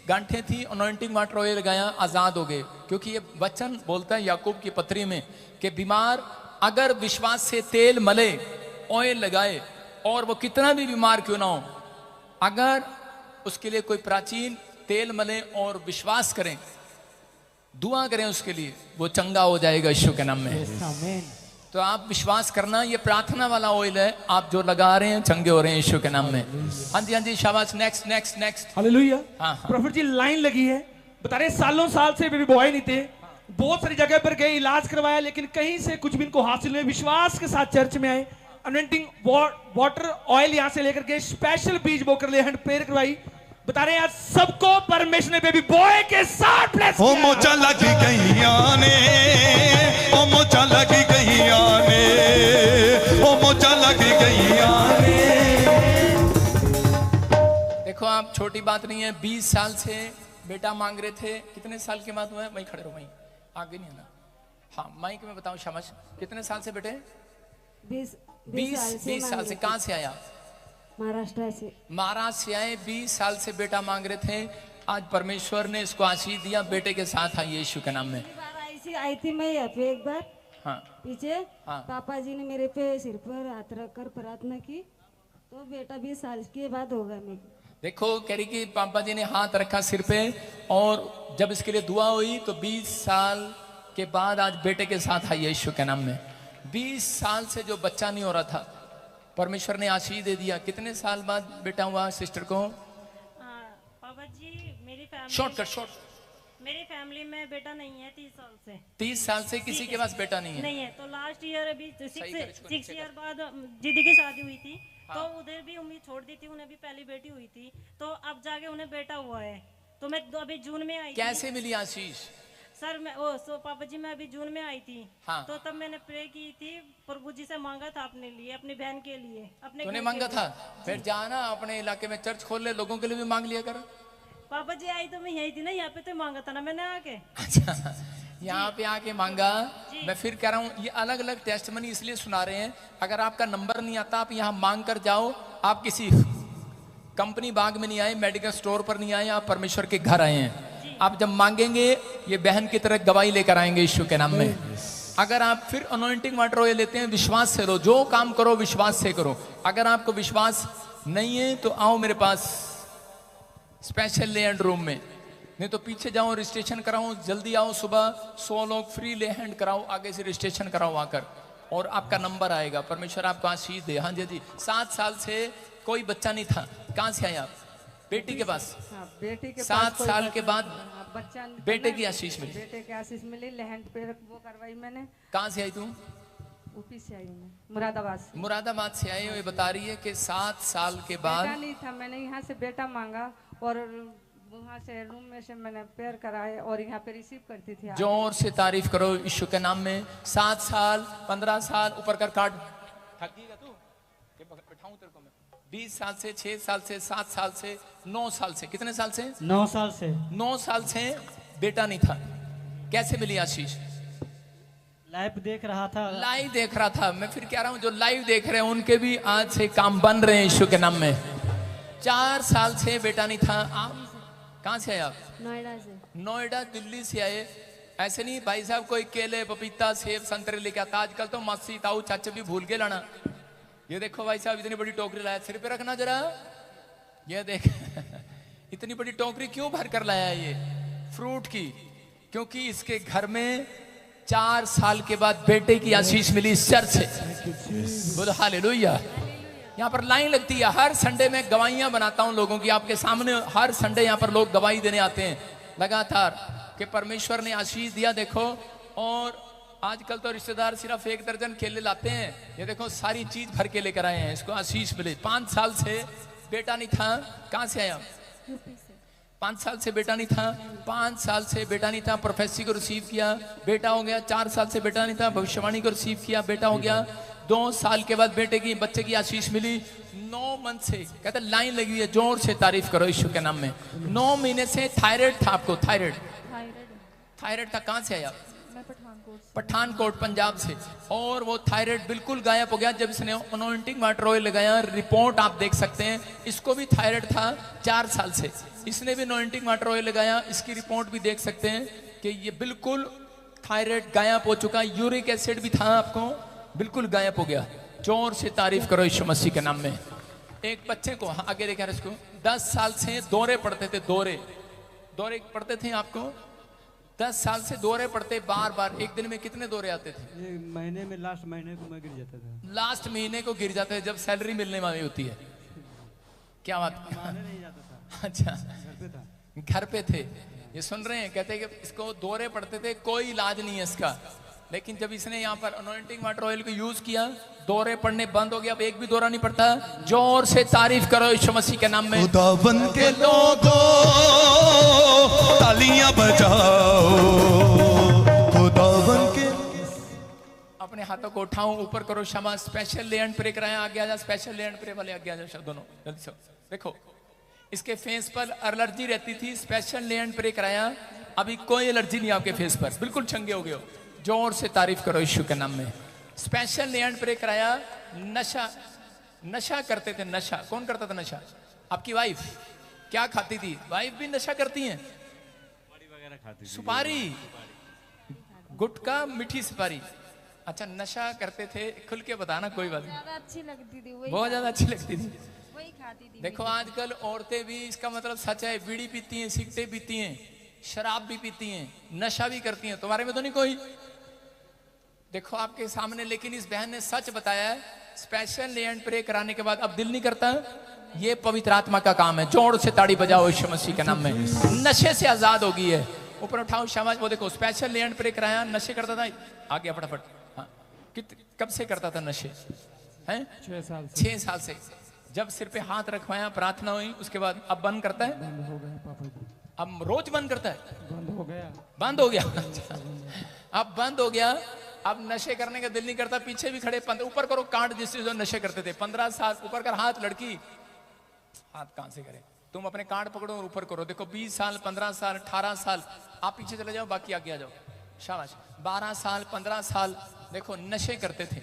गांठें थी, अनॉइंटिंग वाटर ऑयल लगाया, आजाद हो गए। क्योंकि ये वचन बोलता है याकूब की पत्री में कि बीमार अगर विश्वास से तेल मले, ऑयल लगाए, और वो कितना भी बीमार क्यों ना हो, अगर उसके लिए कोई प्राचीन तेल मले और विश्वास करें, दुआ करें उसके लिए, वो चंगा हो जाएगा यीशु के नाम में। तो आप विश्वास करना, ये प्रार्थना वाला ऑयल है, आप जो लगा रहे हैं चंगे हो रहे हैं यीशु के नाम में। हाँ जी, हाँ जी, शाबाश। Next next next. हालेलुया। हाँ, हाँ। प्रॉफिट जी लाइन लगी है, बता रहे सालों साल से बेबी बॉय नहीं थे, बहुत सारी जगह पर गए, इलाज करवाया, लेकिन कहीं से कुछ भी इनको हासिल नहीं। विश्वास के साथ चर्च में आए, अनॉइंटिंग वाटर ऑयल यहाँ से लेकर के स्पेशल बीज बोकर ले हैंड प्रेयर करवाई। बता रहे हैं आज सबको परमेश्वर ने बेबी बॉय के साथ ब्लेस ओ किया। मोचा लगी गईयां ने, ओ मोचा लगी गईयां ने, ओ मोचा लगी गईयां ने। देखो आप, छोटी बात नहीं है, 20 साल से बेटा मांग रहे थे। कितने साल के बाद हुआ है? वहीं खड़े रहो, वहीं आगे नहीं है ना। हाँ, माइक में बताओ। शाबाश। कितने साल से बेटे? 20 साल से। कहाँ से आया? महाराष्ट्र से। महाराष्ट्र से आए, 20 साल से बेटा मांग रहे थे। आज परमेश्वर ने इसको आशीष दिया, बेटे के साथ आई यीशु के नाम में। ऐसी आई थी मैं यहाँ पे एक बार, हाँ, पीछे। हाँ। पापा जी ने मेरे पे सिर पर हाथ रखकर प्रार्थना की, तो बेटा 20 साल के बाद होगा। मैं देखो कह रही कि पापा जी ने हाथ रखा सिर पे, और जब इसके लिए दुआ हुई तो 20 साल के बाद आज बेटे के साथ आई यीशु के नाम में। 20 साल से जो बच्चा नहीं हो रहा था, परमेश्वर ने आशीष दे दिया। कितने साल बाद बेटा हुआ सिस्टर को? पापा जी मेरी फैमिली, शॉर्ट मेरी फैमिली में बेटा नहीं है 30 साल से। 30 साल से किसी के पास बेटा नहीं है? नहीं है। तो लास्ट ईयर अभी सही कर, इसको 6 ईयर बाद दीदी की शादी हुई थी। तो उधर भी उम्मीद छोड़ दी थी, उन्हें भी पहली बेटी हुई थी, तो अब जाके उन्हें बेटा हुआ है। तो मैं अभी जून में आई थी। कैसे मिली आशीष? सर मैं पापा जी मैं अभी जून में आई थी। हाँ। तो तब मैंने प्रे की थी, प्रभु जी से मांगा था अपने लिए, अपनी बहन के लिए, अपने तूने घर मांगा के था? लिए। फिर जाना अपने इलाके में चर्च खोल ले, लोगों के लिए भी मांग लिया कर। पापा जी आई तो मैं यही थी ना, यहाँ पे तो मांगा था ना मैंने आके। अच्छा, यहाँ पे आके मांगा। मैं फिर कह रहा हूँ, ये अलग अलग टेस्टमनी इसलिए सुना रहे हैं, अगर आपका नंबर नहीं आता, आप यहाँ मांग कर जाओ। आप किसी कंपनी बाग में नहीं आए, मेडिकल स्टोर पर नहीं आए, आप परमेश्वर के घर आए हैं। आप जब मांगेंगे, ये बहन की तरह गवाही लेकर आएंगे यीशु के नाम में। अगर आप फिर अनॉइंटिंग वाटर ऑयल लेते हैं, विश्वास से लो, जो काम करो विश्वास से करो। अगर आपको विश्वास नहीं है तो आओ मेरे पास स्पेशल ले हैंड रूम में, नहीं तो पीछे जाओ, रजिस्ट्रेशन कराओ, जल्दी आओ। सुबह 100 लोग फ्री ले हैंड कराओ, आगे से रजिस्ट्रेशन कराओ आकर, और आपका नंबर आएगा। परमेश्वर आपको आशीष दे। हाँ जी, 7 साल से कोई बच्चा नहीं था। कहाँ से आए आप? बेटी के पास। हाँ, बेटी के 7 साल के बाद बच्चा बेटे की आशीष मिली। बेटे की आशीष मिली, लहंड पे वो करवाई मैंने। कहाँ से आई तू? ऊपी से आई मैं, मुरादाबाद से। मुरादाबाद से आई हो। ये बता रही है कि 7 साल के बाद बेटा नहीं था, मैंने यहाँ से बेटा मांगा, और वहाँ से रूम में से मैंने पैर कराए, और यहाँ पे रिसीव करती थी। जोर से तारीफ करो यीशु के नाम में। 7 साल, 15 साल, ऊपर कर कार्ड। थकीगा तू? बैठाऊं तेरे को मैं? 20 साल से, 6 साल से, 7 साल से, 9 साल से। कितने साल से? 9 साल से। 9 साल से बेटा नहीं था। कैसे मिली आशीष? लाइव देख रहा था। लाइव देख रहा था। मैं फिर कह रहा हूं, जो लाइव देख रहे हैं उनके भी आज से काम बन रहे हैं यीशु के नाम में। 4 साल से बेटा नहीं था। आप कहाँ से आए? आप नोएडा से। नोएडा, दिल्ली से आए। ऐसे नहीं भाई साहब कोई केले, पपीता, सेब, संतरे लेके आता। आजकल तो मासी, ताऊ, चाचा भी भूल के लाना। ये देखो भाई साहब, इतनी बड़ी टोकरी लाया, सिर पे रखना जरा। ये देख इतनी बड़ी टोकरी क्यों भर कर लाया ये फ्रूट की? क्योंकि इसके घर में 4 साल के बाद बेटे की आशीष मिली इस चर्च से। बोलो हालेलुया। यहाँ पर लाइन लगती है। हर संडे में गवाहियां बनाता हूं लोगों की आपके सामने। हर संडे यहाँ पर लोग गवाही देने आते हैं लगातार कि परमेश्वर ने आशीष दिया। देखो, और आजकल तो रिश्तेदार सिर्फ 1 दर्जन केले लाते हैं। ये देखो सारी चीज भर के लेकर आए हैं, इसको आशीष मिले। 5 साल से बेटा नहीं था। कहाँ से आया? 5 साल से बेटा नहीं था। 5 साल से बेटा नहीं था। प्रोफेसी को रिसीव किया, बेटा हो गया। 4 साल से बेटा नहीं था। भविष्यवाणी को रिसीव किया, बेटा हो गया। 2 साल के बाद बच्चे की आशीष मिली। 9 मंथ से, कहते लाइन लगी हुई है। जोर से तारीफ करो यीशु के नाम में। 9 महीने से थायराइड था आपको। थायराइड था। कहाँ से आया? पठानकोट पंजाब से। और वो थायराइड बिल्कुल गायब हो गया जब इसने अनॉइंटिंग वाटर ऑयल लगाया। रिपोर्ट आप देख सकते हैं, इसको भी थायराइड था 4 साल से, इसने भी अनॉइंटिंग वाटर ऑयल लगाया, इसकी रिपोर्ट भी देख सकते हैं कि ये बिल्कुल थायराइड गायब हो चुका। यूरिक एसिड भी था आपको, बिल्कुल गायब हो गया। जोर से तारीफ करो यीशु मसीह के नाम में। एक बच्चे को आगे देखा इसको 10 साल से दौरे पड़ते थे, दौरे पड़ते थे आपको 10 साल से दौरे पड़ते बार बार। एक दिन में कितने दौरे आते थे? ये महीने में लास्ट महीने को मैं गिर जाता था। लास्ट महीने को गिर जाते थे जब सैलरी मिलने वाली होती है। क्या बात? नहीं जाता था। अच्छा, घर पे था। घर पे थे। ये सुन रहे हैं, कहते हैं कि इसको दौरे पड़ते थे, कोई इलाज नहीं है इसका। लेकिन जब इसने यहाँ पर अनॉइंटिंग वाटर ऑयल को यूज किया, दौरे पड़ने बंद हो गया। अब एक भी दौरा नहीं पड़ता। जोर से तारीफ करो यीशु मसीह के नाम में। खुदावन के लोगों तालियां बजाओ, खुदावन के। अपने हाथों को उठाओ, ऊपर करो, क्षमा। स्पेशल ले एंड प्रे कराया, आगे आ जा। स्पेशल ले एंड प्रे वाले आगे आ जाओ दोनों, जल्दी से। देखो इसके फेस पर एलर्जी रहती थी, स्पेशल ले एंड प्रे कराया, अभी कोई एलर्जी नहीं आपके फेस पर, बिल्कुल चंगे हो गए हो। जोर से तारीफ करो यीशु के नाम में। स्पेशल ले एंड प्रे कराया। नशा करते थे, नशा कौन करता था? नशा आपकी वाइफ। क्या खाती थी वाइफ? भी नशा करती हैं, सुपारी, गुटखा, मीठी सुपारी। अच्छा, नशा करते थे, खुल के बताना, कोई बात नहीं। अच्छी लगती थी, बहुत ज्यादा अच्छी लगती थी, वही खाती थी। देखो आजकल औरतें भी, इसका मतलब सच है, बीड़ी पीती हैं, सिगरेट पीती हैं, शराब भी पीती हैं, नशा भी करती हैं। तुम्हारे में तो नहीं कोई? देखो आपके सामने। लेकिन इस बहन ने सच बताया है। स्पेशल ले एंड प्रे कराने के बाद अब दिल नहीं करता। ये पवित्र आत्मा का काम है। जोर से ताड़ी बजाओ यीशु मसीह के नाम में। नशे से आजाद हो गई है। ऊपर उठाओ शाबाश। वो देखो स्पेशल ले एंड प्रे कराया, नशे करता था, आ गया फटाफट। हाँ, कब से करता था नशे? हैं 6 साल से। 6 साल से। जब सिर पे हाथ रखवाया, प्रार्थना हुई, उसके बाद अब बंद करता है? बंद हो गया पापा जी। अब रोज बंद करता है? बंद हो गया। बंद हो गया। अब बंद हो गया। अब नशे करने का दिल नहीं करता। पीछे भी खड़े, ऊपर करो कांड, जिससे जो नशे करते थे 15 साल ऊपर कर हाथ। लड़की हाथ कहां से करे? तुम अपने कांड पकड़ो और ऊपर करो। देखो 20 साल, 15 साल, 18 साल। आप पीछे चले जाओ, बाकी आगे आ जाओ। शाबाश। 12 साल, 15 साल देखो नशे करते थे।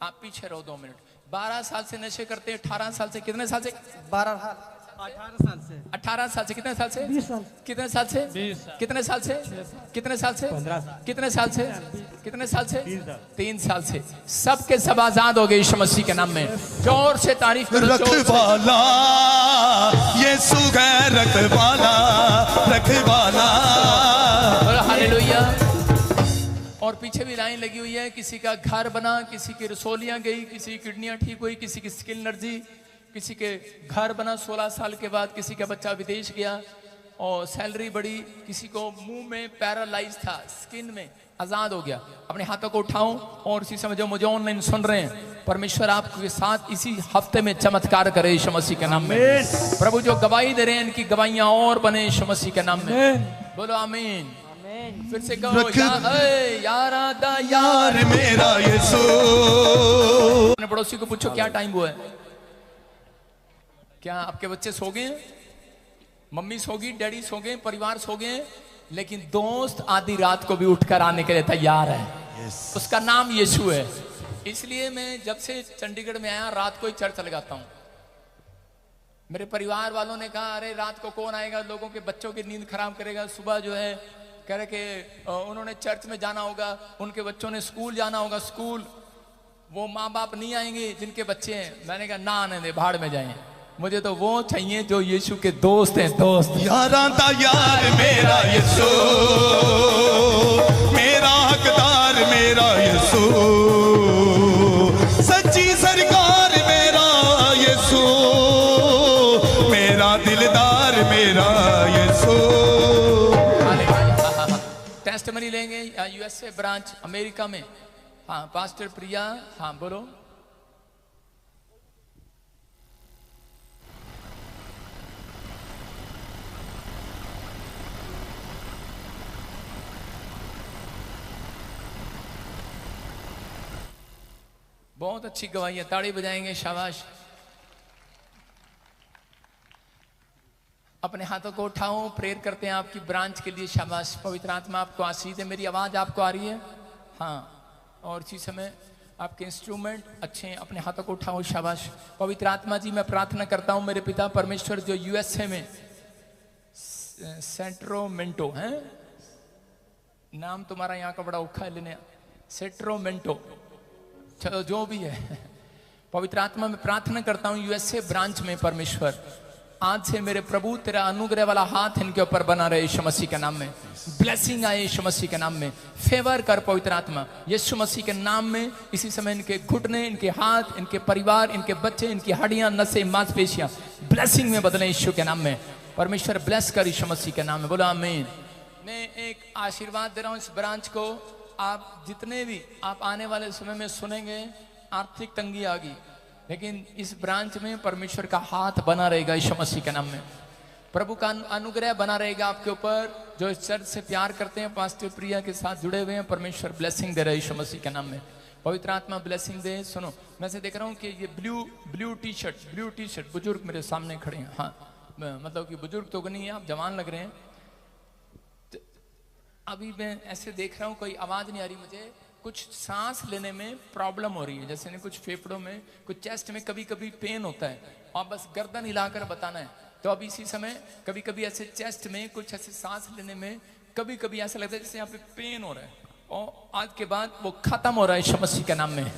आप पीछे रहो 2 मिनट। 12 साल से नशे करते, 18 साल से, कितने साल से? 18 साल से। 18 साल से। कितने साल से? 20 साल। कितने साल से? 20 साल। कितने साल से? कितने साल से? 15 साल। कितने साल से? कितने साल से? 3 साल से। सबके सब आजाद हो गए यीशु मसीह के नाम में। जोर से तारीफ करो। रखवाला यीशु है, रखवाला, रखवाला। हालेलुया। और पीछे भी लाइन लगी हुई है। किसी का घर बना, किसी की रसोलियां गई, किसी की किडनियां ठीक हुई, किसी की स्किन एलर्जी, किसी के घर बना 16 साल के बाद, किसी का बच्चा विदेश गया और सैलरी बढ़ी, किसी को मुंह में पैरालाइज था, स्किन में आजाद हो गया। अपने हाथों को उठाओ और इसी समय जो मुझे ऑनलाइन सुन रहे हैं, परमेश्वर आपके साथ इसी हफ्ते में चमत्कार करे यीशु मसीह के नाम में। प्रभु जो गवाही दे रहे हैं, इनकी गवाहियां और बने यीशु मसीह के नाम में। बोलो आमीन। फिर से कहो, यार मेरा यीशु। अपने पड़ोसी को पूछो क्या टाइम हुआ है? क्या आपके बच्चे सो गए? मम्मी सो गई, डैडी सो गए, परिवार सो गए, लेकिन दोस्त आधी रात को भी उठकर आने के लिए तैयार है। उसका नाम यीशु है। इसलिए मैं जब से चंडीगढ़ में आया, रात को ही चर्च लगाता हूं। मेरे परिवार वालों ने कहा, अरे रात को कौन आएगा, लोगों के बच्चों की नींद खराब करेगा। सुबह जो है कह रहे कि उन्होंने चर्च में जाना होगा, उनके बच्चों ने स्कूल जाना होगा, स्कूल वो माँ बाप नहीं आएंगे जिनके बच्चे हैं। मैंने कहा ना आने दे, भाड़ में जाएं, मुझे तो वो चाहिए जो यीशु के दोस्त हैं। दोस्त यारा दा यार मेरा यीशु, मेरा हकदार मेरा यीशु, सच्ची सरकार मेरा यीशु, मेरा दिलदार मेरा यीशु। टेस्टमनी लेंगे यूएसए ब्रांच अमेरिका में। हाँ पास्टर प्रिया, हाँ बोलो। बहुत अच्छी गवाही है, ताड़ी बजाएंगे, शाबाश। अपने हाथों को उठाओ, प्रेयर करते हैं आपकी ब्रांच के लिए। शाबाश, पवित्र आत्मा आपको आशीष दे। मेरी आवाज आपको आ रही है? हाँ। और इसी समय आपके इंस्ट्रूमेंट अच्छे हैं, अपने हाथों को उठाओ। शाबाश। पवित्र आत्मा जी, मैं प्रार्थना करता हूं मेरे पिता परमेश्वर, जो यूएसए में सेंट्रोमेंटो है, नाम तुम्हारा यहाँ का बड़ा औखा है लेने, सेट्रोमेंटो, चलो जो भी है, पवित्र आत्मा में प्रार्थना करता हूं यूएसए ब्रांच में परमेश्वर, आज से मेरे प्रभु तेरा अनुग्रह वाला हाथ इनके ऊपर बना रहे यीशु मसीह के नाम में। ब्लेसिंग आए यीशु मसीह के नाम में। फेवर कर पवित्र आत्मा यीशु मसीह के नाम में। इसी समय इनके घुटने, इनके हाथ, इनके परिवार, इनके बच्चे, इनकी हड्डियां, नसें, मांसपेशियां ब्लेसिंग में बदले यीशु के नाम में। परमेश्वर ब्लेस कर यीशु मसीह के नाम में। बोलो आमीन। मैं एक आशीर्वाद दे रहा हूं इस ब्रांच को। आप जितने भी आप आने वाले समय में सुनेंगे, आर्थिक तंगी आ गई, लेकिन इस ब्रांच में परमेश्वर का हाथ बना रहेगा यीशु मसीह के नाम में। प्रभु का अनुग्रह बना रहेगा आपके ऊपर। जो इस चर्च से प्यार करते हैं, पास्टर प्रिया के साथ जुड़े हुए हैं, परमेश्वर ब्लेसिंग दे रहे यीशु मसीह के नाम में। पवित्र आत्मा ब्लेसिंग दे। सुनो, मैं से देख रहा हूँ कि ये ब्लू टी शर्ट बुजुर्ग मेरे सामने खड़े हैं। हाँ, मतलब कि बुजुर्ग तो नहीं है, आप जवान लग रहे हैं। अभी मैं ऐसे देख रहा हूँ, कोई आवाज नहीं आ रही मुझे, कुछ सांस लेने में प्रॉब्लम हो रही है, जैसे कुछ फेफड़ों में, कुछ चेस्ट में कभी कभी पेन होता है, और बस गर्दन हिलाकर बताना है। तो अब इसी समय कभी कभी ऐसे चेस्ट में कुछ ऐसे सांस लेने में कभी कभी ऐसा लगता है जैसे यहाँ पे पेन हो रहा है, और आज के बाद वो खत्म हो रहा है यीशु मसीह के नाम में।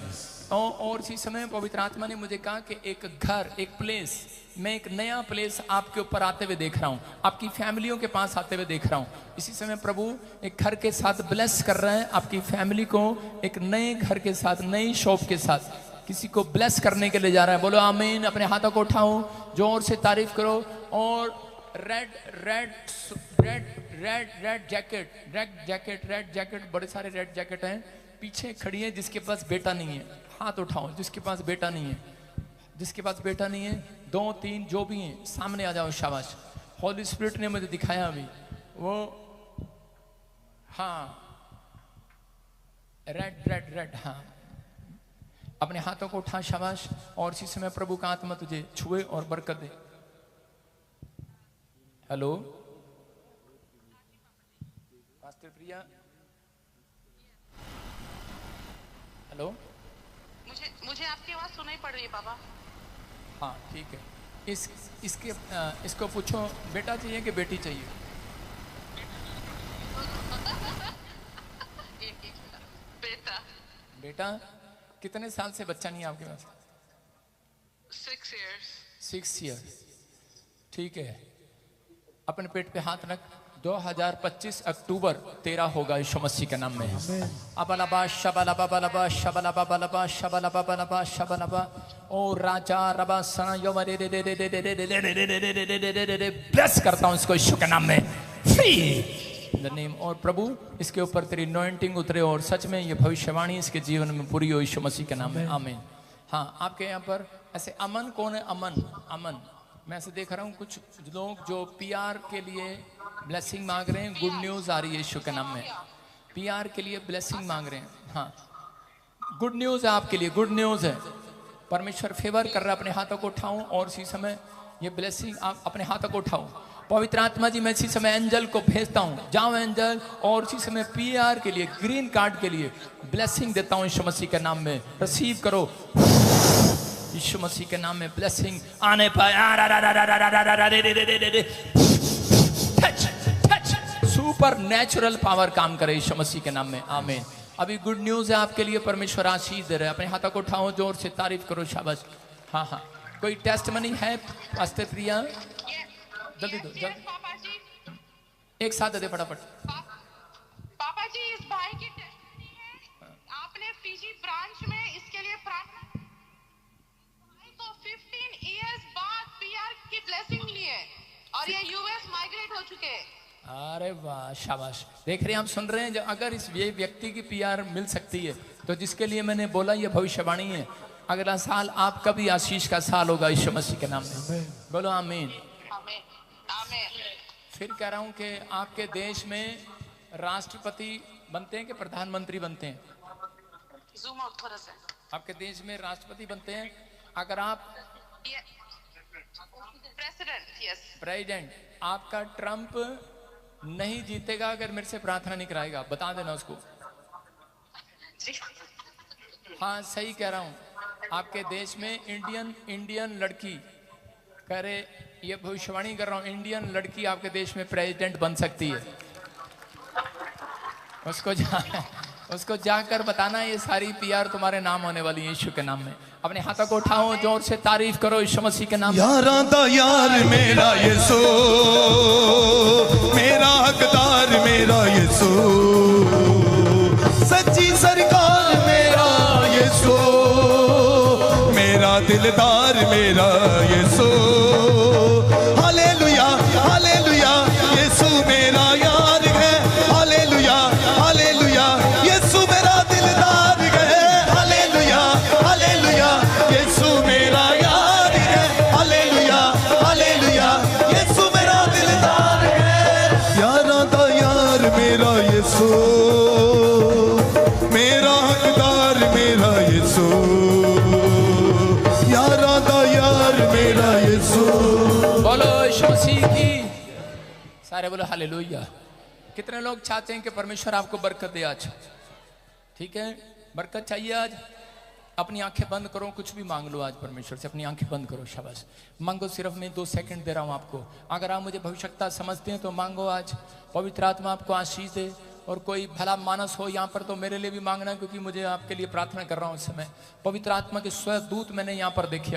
और इसी समय पवित्र आत्मा ने मुझे कहा कि एक घर, एक प्लेस, मैं एक नया प्लेस आपके ऊपर आते हुए देख रहा हूँ, आपकी फैमिलियों के पास आते हुए देख रहा हूँ। इसी समय प्रभु एक घर के साथ ब्लेस कर रहा है आपकी फैमिली को, एक नए घर के साथ, नई शॉप के साथ किसी को ब्लेस करने के लिए जा रहा है। बोलो आमीन। अपने हाथों को उठाओ, जोर से तारीफ करो। और रेड जैकेट, बड़े सारे रेड जैकेट हैं। पीछे खड़ी है जिसके पास बेटा नहीं है, हाथ उठाओ। जिसके पास बेटा नहीं है, जिसके पास बेटा नहीं है, 2 3 जो भी हैं, सामने आ जाओ। शाबाश। होली स्पिरिट ने मुझे दिखाया अभी वो, हाँ, रेड, हाँ। अपने हाथों को उठा। शाबाश। और इसी समय प्रभु का आत्मा तुझे छुए और बरकत दे। हेलो पास्टर प्रिया, हेलो। मुझे आपकी आवाज सुनाई पड़ रही है पापा। हाँ ठीक है। इसको पूछो बेटा चाहिए कि बेटी चाहिए? बेटा। बेटा। कितने साल से बच्चा नहीं है आपके पास? 6 years। 6 years। ठीक है। अपने पेट पे हाथ रख। 2025 अक्टूबर 13 होगा यीशु मसीह के नाम में। अबलबा शबलबा बलबा शबलबा बलबा शबलबा बलबा शबलबा। ओ राजा रबा सना यो रे रे रे रे रे रे रे रे रे। ब्लेस करता हूं इसको यीशु के नाम में। Free the name. और प्रभु इसके ऊपर तेरी अनॉइंटिंग उतरे, और सच में ये भविष्यवाणी इसके जीवन में पूरी हो यीशु मसीह के नाम में। आमीन। हाँ, आपके यहाँ पर ऐसे अमन कौन है? अमन। मैं ऐसे देख रहा हूँ कुछ लोग जो पीआर के लिए ब्लेसिंग मांग रहे हैं। गुड न्यूज आ रही है यीशु के नाम में। पीआर के लिए ब्लेसिंग मांग रहे हैं। हाँ, गुड न्यूज है आपके लिए, गुड न्यूज है। परमेश्वर फेवर कर रहा है। अपने हाथों को उठाऊं और इसी समय ये ब्लेसिंग आप अपने हाथों को उठाओ। पवित्र आत्मा जी, मैं इसी समय एंजल को भेजता हूं। जाओ एंजल, और इसी समय पीआर के लिए, ग्रीन कार्ड के लिए ब्लेसिंग देता हूं यीशु मसीह के नाम में। रिसीव करो यीशु मसीह के नाम में। ब्लेसिंग आने पाए। सुपर नेचुरल पावर काम करे यीशु मसीह के नाम में। आमीन। अभी गुड न्यूज है आपके लिए, परमेश्वर आशीष दे रहे हैं। अपने हाथों को उठाओ, जोर से तारीफ करो। शाबाश। हाँ, कोई टेस्टमनी है पास्टर प्रिया? जल्दी दो, जल्दी। एक साथ दे फटाफट। पापा जी, इस भाई की टेस्टमनी है, आपने फीजी ब्रांच में इसके लिए प्रार्थना, भाई को 15 इयर्स बाद पीआर की ब्लेसिंग मिली है और ये यूएस माइग्रेट हो चुके हैं। अरे वाह, शाबाश। देख रहे हैं, हम सुन रहे हैं। अगर इस ये व्यक्ति की पीआर मिल सकती है तो जिसके लिए मैंने बोला ये भविष्यवाणी है, अगला साल आपका भी आशीष का साल होगा यीशु मसीह के नाम में। बोलो आमीन। फिर कह रहा हूं कि आपके देश में राष्ट्रपति बनते हैं कि प्रधानमंत्री बनते हैं? ज़ूम आउट थोड़ा सा। आपके देश में राष्ट्रपति बनते हैं। अगर आप प्रेसिडेंट, यस। प्रेसिडेंट, आपका ट्रंप नहीं जीतेगा अगर मेरे से प्रार्थना नहीं कराएगा, बता देना उसको। जी हाँ सही कह रहा हूँ। आपके देश में इंडियन लड़की, कह रहे ये भविष्यवाणी कर रहा हूँ, इंडियन लड़की आपके देश में प्रेसिडेंट बन सकती है। उसको जाकर बताना ये सारी पीआर तुम्हारे नाम होने वाली है यीशु के नाम में। अपने हाथों को उठाओ, जोर से तारीफ करो यीशु मसीह के नाम में। यारां दा यार मेरा यीशु, मेरा हकदार मेरा यीशु, सच्ची सरकार मेरा यीशु, मेरा दिलदार मेरा यीशु। हालेलुया हालेलुया, यीशु मेरा यार है। हालेलुया हालेलुया, यीशु मेरा दिलदार है। हालेलुया हालेलुया, यीशु मेरा यार है। हालेलुया हालेलुया, यीशु मेरा दिलदार है। यारां दा यार मेरा यीशु, मेरा हकदार मेरा यीशु, यारां दा यार मेरा यीशु। बोलो यीशु मसीह की, सारे बोलो हालेलुया। कितने लोग चाहते हैं कि परमेश्वर आपको बरकत दे आज? ठीक है, बरकत चाहिए आज? अपनी आंखें बंद करो, कुछ भी मांग लो आज परमेश्वर से। अपनी आंखें बंद करो, शाबाश मांगो। सिर्फ मैं 2 सेकंड दे रहा हूं आपको। अगर आप मुझे भविष्यता समझते हैं तो मांगो आज, पवित्र आत्मा आपको आशीष दे। और कोई भला मानस हो यहाँ पर तो मेरे लिए भी मांगना, क्योंकि मुझे आपके लिए प्रार्थना कर रहा हूँ इस समय। पवित्र आत्मा के स्वरदूत मैंने यहाँ पर देखे।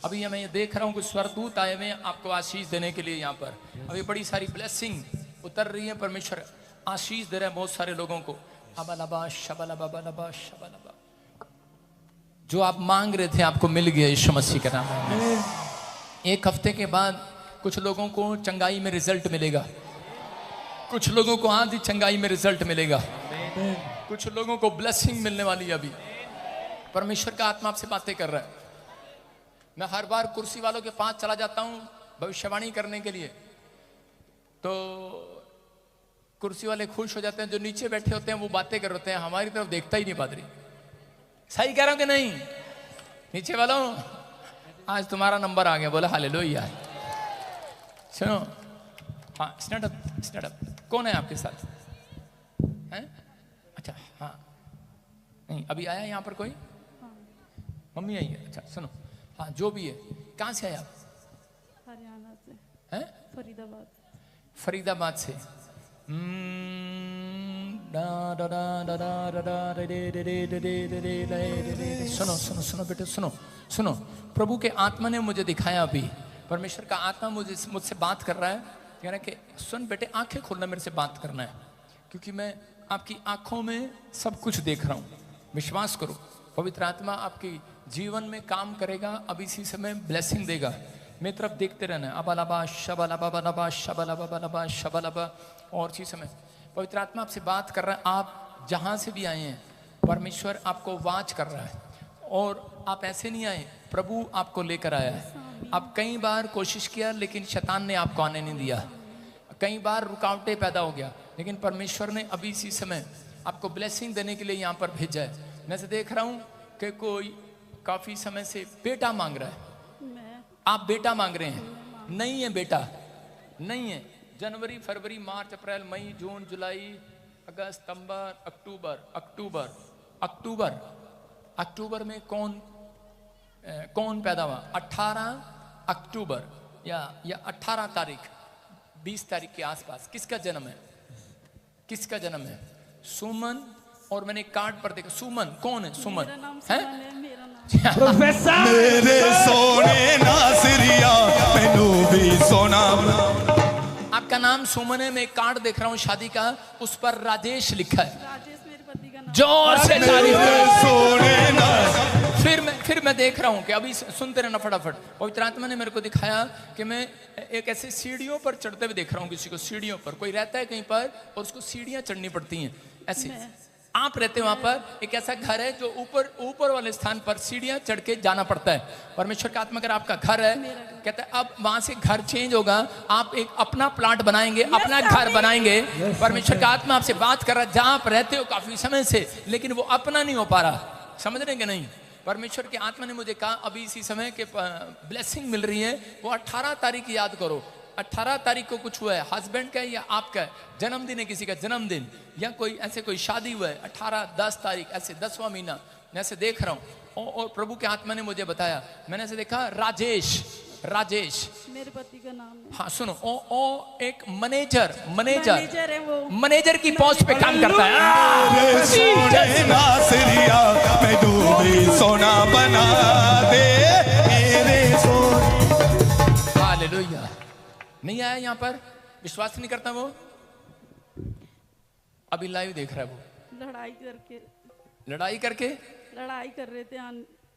अभी मैं ये देख रहा हूँ कि स्वरदूत आए हुए आपको आशीष देने के लिए। यहाँ पर अभी बड़ी सारी ब्लेसिंग उतर रही है, परमेश्वर आशीष दे रहे हैं बहुत सारे लोगों को। अबलबा शबलबा बलबा शबलबा, जो आप मांग रहे थे आपको मिल गया यीशु मसीह के नाम में। 1 हफ्ते के बाद कुछ लोगों को चंगाई में रिजल्ट मिलेगा, कुछ लोगों को आधी चंगाई में रिजल्ट मिलेगा, कुछ लोगों को ब्लेसिंग मिलने वाली है। अभी परमेश्वर का आत्मा आपसे बातें कर रहा है। मैं हर बार कुर्सी वालों के पास चला जाता हूं भविष्यवाणी करने के लिए, तो कुर्सी वाले खुश हो जाते हैं। जो नीचे बैठे होते हैं वो बातें कर रहे हैं, हमारी तरफ देखता ही नहीं पादरी। सही कह रहा हूं कि नहीं? नीचे वालों, आज तुम्हारा नंबर आ गया। बोला हालेलुया। सुनो, हाँ स्टैंड अप। कौन है आपके साथ? हैं? अच्छा हाँ, नहीं अभी आया यहाँ पर कोई? मम्मी आई है। अच्छा सुनो, हाँ जो भी है, कहाँ से आए आप? हरियाणा से। हैं? फरीदाबाद। फरीदाबाद से। सुनो सुनो सुनो बेटे, सुनो सुनो। प्रभु के आत्मा ने मुझे दिखाया, अभी परमेश्वर का आत्मा मुझसे बात कर रहा है। कह रहा है कि सुन बेटे, आंखें खोलना, मेरे से बात करना है, क्योंकि मैं आपकी आंखों में सब कुछ देख रहा हूँ। विश्वास करो, पवित्र आत्मा आपकी जीवन में काम करेगा। अब इसी समय ब्लेसिंग देगा। मेरी तरफ देखते रहना। अबलबा शबलबा बलबा शबलबा बलबा शबलबा। और इसी समय पवित्र आत्मा आपसे बात कर रहा है। आप जहाँ से भी आए हैं, परमेश्वर आपको वाच कर रहा है। और आप ऐसे नहीं आए, प्रभु आपको लेकर आया है। आप कई बार कोशिश किया, लेकिन शैतान ने आपको आने नहीं दिया। कई बार रुकावटें पैदा हो गया, लेकिन परमेश्वर ने अभी इसी समय आपको ब्लेसिंग देने के लिए यहाँ पर भेजा है। मैं से देख रहा हूँ कि कोई काफी समय से बेटा मांग रहा है। आप बेटा मांग रहे हैं, नहीं है बेटा, नहीं है। जनवरी, फरवरी, मार्च, अप्रैल, मई, जून, जुलाई, अगस्त, सितंबर, अक्टूबर में कौन पैदा हुआ? 18 अक्टूबर या 18 तारीख, 20 तारीख के आसपास। किसका जन्म है? किसका जन्म है? सुमन। और मैंने कार्ड पर देखा, सुमन कौन है? सुमन है? प्रोफेसर मेरे सोने नासरिया मैनू भी सोना। आपका नाम सुमन है। मैं कार्ड देख रहा हूँ शादी का, उस पर राजेश लिखा है। राजेश मेरे पति का नाम। जोर से तारीफ सोने। फिर मैं देख रहा हूँ कि अभी सुनते रहना फटाफट। पवित्र आत्मा ने मेरे को दिखाया कि मैं एक ऐसे सीढ़ियों पर चढ़ते हुए देख रहा हूँ किसी को। सीढ़ियों पर कोई रहता है कहीं पर और उसको सीढ़ियाँ चढ़नी पड़ती हैं ऐसे। आप रहते हैं वहां पर, एक ऐसा घर है जो ऊपर वाले स्थान पर सीढ़ियां चढ़ के जाना पड़ता है। परमेश्वर का आत्मा अगर आपका घर है, कहता है अब वहां से घर चेंज होगा, आप एक अपना प्लाट बनाएंगे, अपना घर बनाएंगे। परमेश्वर का आत्मा आपसे बात कर रहा है, जहां आप रहते हो काफी समय से, लेकिन वो अपना नहीं हो पा रहा। समझ रहे कि नहीं? परमेश्वर की आत्मा ने मुझे कहा अभी इसी समय के ब्लेसिंग मिल रही है, वो 18 तारीख याद करो। 18 तारीख को कुछ हुआ है, हस्बैंड का या आपका जन्मदिन है, किसी का जन्मदिन या कोई ऐसे कोई शादी हुआ है 10 तारीख, ऐसे 10वां महीना मैं ऐसे देख रहा हूँ। और प्रभु के आत्मा ने मुझे बताया, मैंने ऐसे देखा राजेश मेरे पति का नाम है। हाँ सुनो, ओ एक मैनेजर है वो, मैनेजर की पोस्ट पे काम करता है। सोने नासरिया मैं डूबी सोना बना दे मेरे सोने। हालेलुया। नहीं आया यहाँ पर, विश्वास नहीं करता वो, अभी लाइव देख रहा है वो। लड़ाई करके लड़ाई कर रहे थे,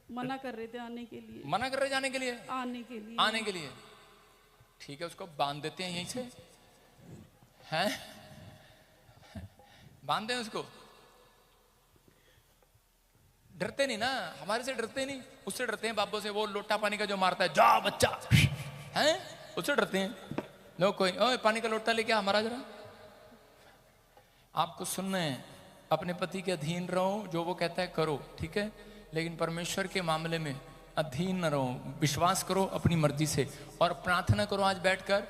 मना कर रहे थे आने के लिए, मना कर रहे जाने के लिए, आने के लिए। ठीक है, उसको बांध देते हैं यहीं से, हैं बांध दें उसको। डरते नहीं ना, हमारे से डरते नहीं, उससे डरते हैं बाबू से, वो लोटा पानी का जो मारता है, जा बच्चा, हैं उससे डरते हैं लोग। कोई ओए पानी का लोटा लेके हमारा जरा। आपको सुनना है, अपने पति के अधीन रहो, जो वो कहता है करो, ठीक है, लेकिन परमेश्वर के मामले में अधीन न रहो, विश्वास करो अपनी मर्जी से और प्रार्थना करो। आज बैठकर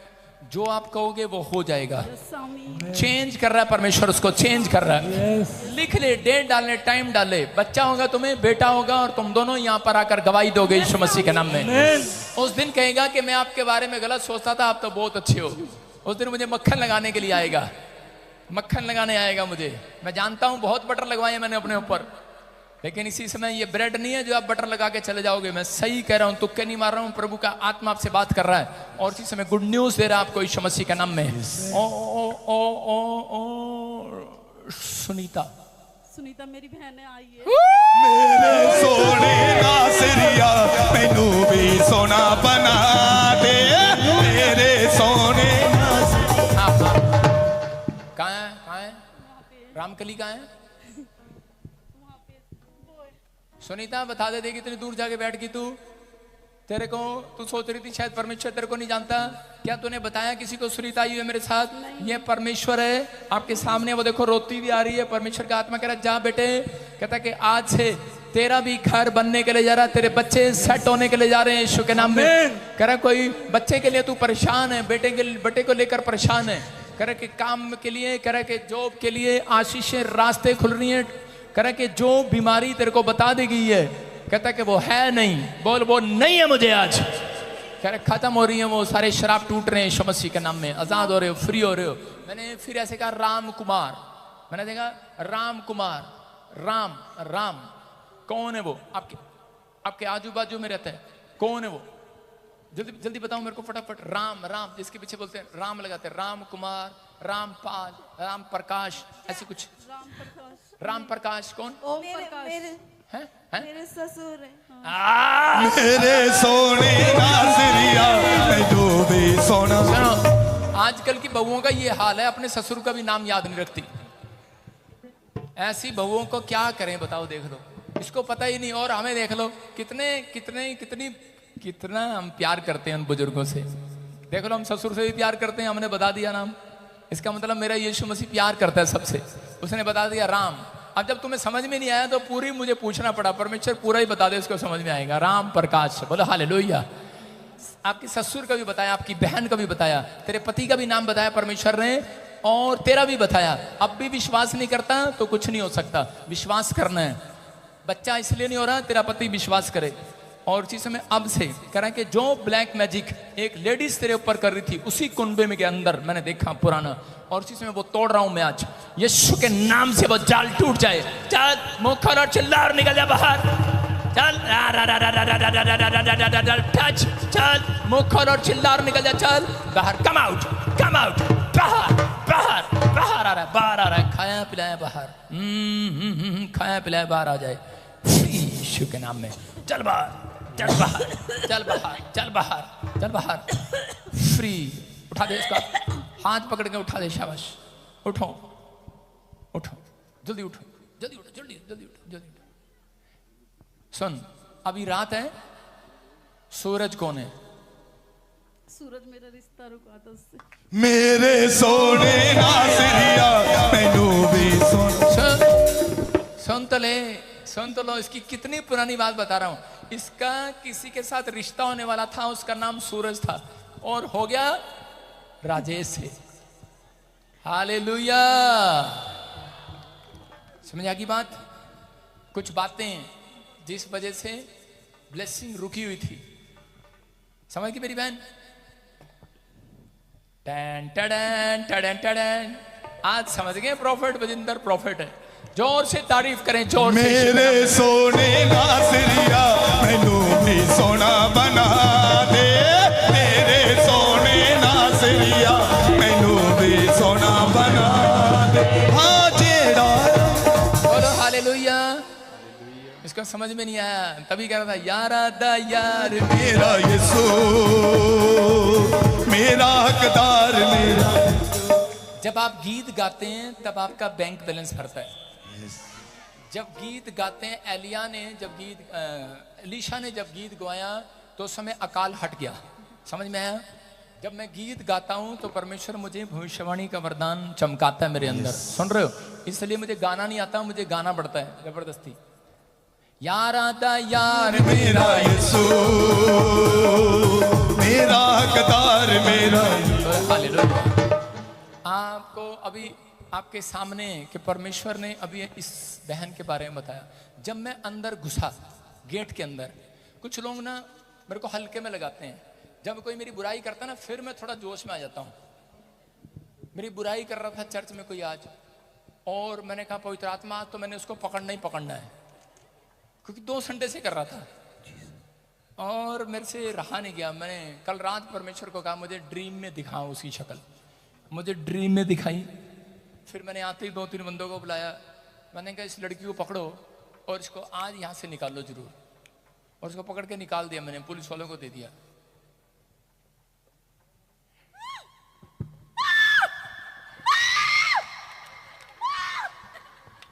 जो आप कहोगे वो हो जाएगा। चेंज कर रहा है परमेश्वर, उसको चेंज कर रहा है। लिख ले, डेट डालने, टाइम डाले, बच्चा होगा तुम्हें, बेटा होगा, और तुम दोनों यहाँ पर आकर गवाही दोगे यीशु मसीह के नाम में। उस दिन कहेगा कि मैं आपके बारे में गलत सोचता था, आप तो बहुत अच्छे हो। उस दिन मुझे मक्खन लगाने के लिए आएगा, मक्खन लगाने आएगा मुझे। मैं जानता हूं बहुत बटर लगवाए मैंने अपने ऊपर, लेकिन इसी समय ये ब्रेड नहीं है जो आप बटर लगा के चले जाओगे। मैं सही कह रहा हूं, तुक्के नहीं मार रहा हूं। प्रभु का आत्मा आपसे बात कर रहा है और इसी समय गुड न्यूज दे रहा है आपको यीशु मसीह के नाम में। ओ ओ ओ ओ ओ सुनीता मेरी बहन आई है। मेरे सोने नासरिया मैनू भी सोना बना दे मेरे सोने। कहाँ है रामकली कहाँ है? सुनीता बता दे देगी, इतनी दूर जाके बैठ गई तू। तेरे को तू सोच रही थी शायद परमेश्वर तेरे को नहीं जानता। क्या तूने बताया किसी को सुनीता आई है मेरे साथ? ये परमेश्वर है आपके सामने, वो देखो रोती भी आ रही है। परमेश्वर का आत्मा कह रहा है जा बेटे, कहता कि आज से तेरा भी घर बनने के लिए जा रहा, तेरे बच्चे सेट होने के लिए जा रहे हैं यीशु के नाम में। कह रहा कोई बच्चे के लिए तू परेशान है, बेटे को लेकर परेशान है, कह रहा कि काम के लिए, कह रहा कि जॉब के लिए आशीषें रास्ते खुल रही हैं, कह रहा कि जो बीमारी तेरे को बता दी गई है, कहता कि वो है नहीं, बोल वो नहीं है मुझे आज। कह रहा खत्म हो रही है वो सारे शराब टूट रहे हैं यीशु मसीह के नाम में, आजाद हो रहे हो, फ्री हो रहे हो। मैंने फिर ऐसे कहा राम कुमार, मैंने देखा राम कुमार, राम कौन है वो? आपके आजू बाजू में रहता है, कौन है वो? जल्दी बताओ मेरे को फटाफट। राम जिसके पीछे बोलते हैं राम लगाते हैं, राम कुमार, रामपाल, राम प्रकाश, ऐसे कुछ। राम प्रकाश कौन? मेरे ससुर है। मेरे सोने नासरिया मैं डूबी सोना। आजकल की बहुओं का ये हाल है, अपने ससुर का भी नाम याद नहीं रखती। ऐसी बहुओं को क्या करें बताओ, देख लो, इसको पता ही नहीं। और हमें देख लो कितना हम प्यार करते हैं उन बुजुर्गों से। देख लो हम ससुर से भी प्यार करते हैं, हमने बता दिया नाम, इसका मतलब मेरा यीशु मसीह प्यार करता है सबसे, उसने बता दिया राम। अब जब तुम्हें समझ में नहीं आया तो पूरी मुझे पूछना पड़ा, परमेश्वर पूरा ही बता दे, उसको समझ में आएगा। राम प्रकाश, बोलो हालेलुया। आपके ससुर का भी बताया, आपकी बहन का भी बताया, तेरे पति का भी नाम बताया परमेश्वर ने, और तेरा भी बताया। अब भी विश्वास नहीं करता तो कुछ नहीं हो सकता, विश्वास करना है। बच्चा इसलिए नहीं हो रहा, तेरा पति विश्वास करे। और इसी समय अब से कह रहा है कि जो ब्लैक मैजिक एक लेडीज तेरे ऊपर कर रही थी, उसी कुंबे में के अंदर मैंने देखा पुराना, और इसी समय वो तोड़ रहा हूं मैं आज यीशु के नाम से। वो जाल टूट जाए। चल मुंह खोल और चिल्ला और निकल जा बाहर। चल टच, चल मुंह खोल और चिल्ला और निकल जा। चल बाहर, कम आउट, बाहर आ रहा है, खाया पिलाया बाहर, खाया पिलाया बाहर आ जाए यीशु के नाम में। चल बाहर, फ्री। उठा दे इसका हाथ पकड़ के, उठा दे, शाबाश। उठो, जल्दी उठो। सुन, अभी रात है, सूरज कौन है? सूरज मेरा रिश्ता रुका था उससे। मेरे सोने नासरिया मैनू भी सुन सुन तो ले, सुन तो लो, इसकी कितनी पुरानी बात बता रहा हूं। इसका किसी के साथ रिश्ता होने वाला था, उसका नाम सूरज था और हो गया राजेश से। हालेलुया। समझ आ गई बात? कुछ बातें जिस वजह से ब्लेसिंग रुकी हुई थी, समझ गई मेरी बहन? Tan tan tan tan. आज समझ गए प्रॉफिट बजिंदर प्रॉफिट है। जोर से तारीफ करें, जोर से। मेरे सोने नासरिया मैनू भी सोना बना दे, मेरे सोने नासरिया मैनू भी सोना बना दे। हाँ जेड़ा बोलो हालेलुया। इसको समझ में नहीं आया, तभी कह रहा था यार आदा यार मेरा यीशु मेरा हकदार मेरा। जब आप गीत गाते हैं तब आपका बैंक बैलेंस भरता है। जब गीत गाते हैं, एलीशा ने जब गीत गवाया तो उस समय अकाल हट गया। समझ में आया? जब मैं गीत गाता हूं तो परमेश्वर मुझे भविष्यवाणी का वरदान चमकाता है मेरे अंदर। सुन रहे हो? इसलिए मुझे गाना नहीं आता, मुझे गाना पड़ता है जबरदस्ती। यार आदा यार मेरा यीशु मेरा हकदार मेरा। आपको अभी आपके सामने कि परमेश्वर ने अभी इस बहन के बारे में बताया। जब मैं अंदर घुसा गेट के अंदर, कुछ लोग ना मेरे को हल्के में लगाते हैं। जब कोई मेरी बुराई करता है ना, फिर मैं थोड़ा जोश में आ जाता हूँ। मेरी बुराई कर रहा था चर्च में कोई आज, और मैंने कहा पवित्र आत्मा आज तो मैंने उसको पकड़ना ही पकड़ना है, क्योंकि 2 घंटे से कर रहा था और मेरे से रहा नहीं गया। मैंने कल रात परमेश्वर को कहा मुझे ड्रीम में दिखाओ उसकी शक्ल। मुझे ड्रीम में दिखाई। फिर मैंने आते ही 2-3 बंदों को बुलाया। मैंने कहा इस लड़की को पकड़ो और इसको आज यहाँ से निकालो जरूर। और उसको पकड़ के निकाल दिया मैंने, पुलिस वालों को दे दिया।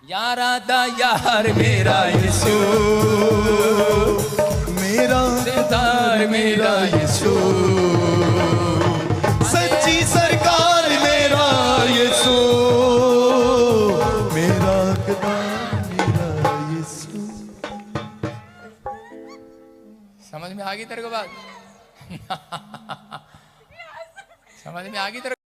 यार आदा यार मेरा यीशु मेरा हकदार मेरा यीशु, सच्ची सरकार मेरा यीशु मेरा हकदार मेरा यीशु। समझ में आ गई तेरे को बात? समझ में आ गई तेरे को?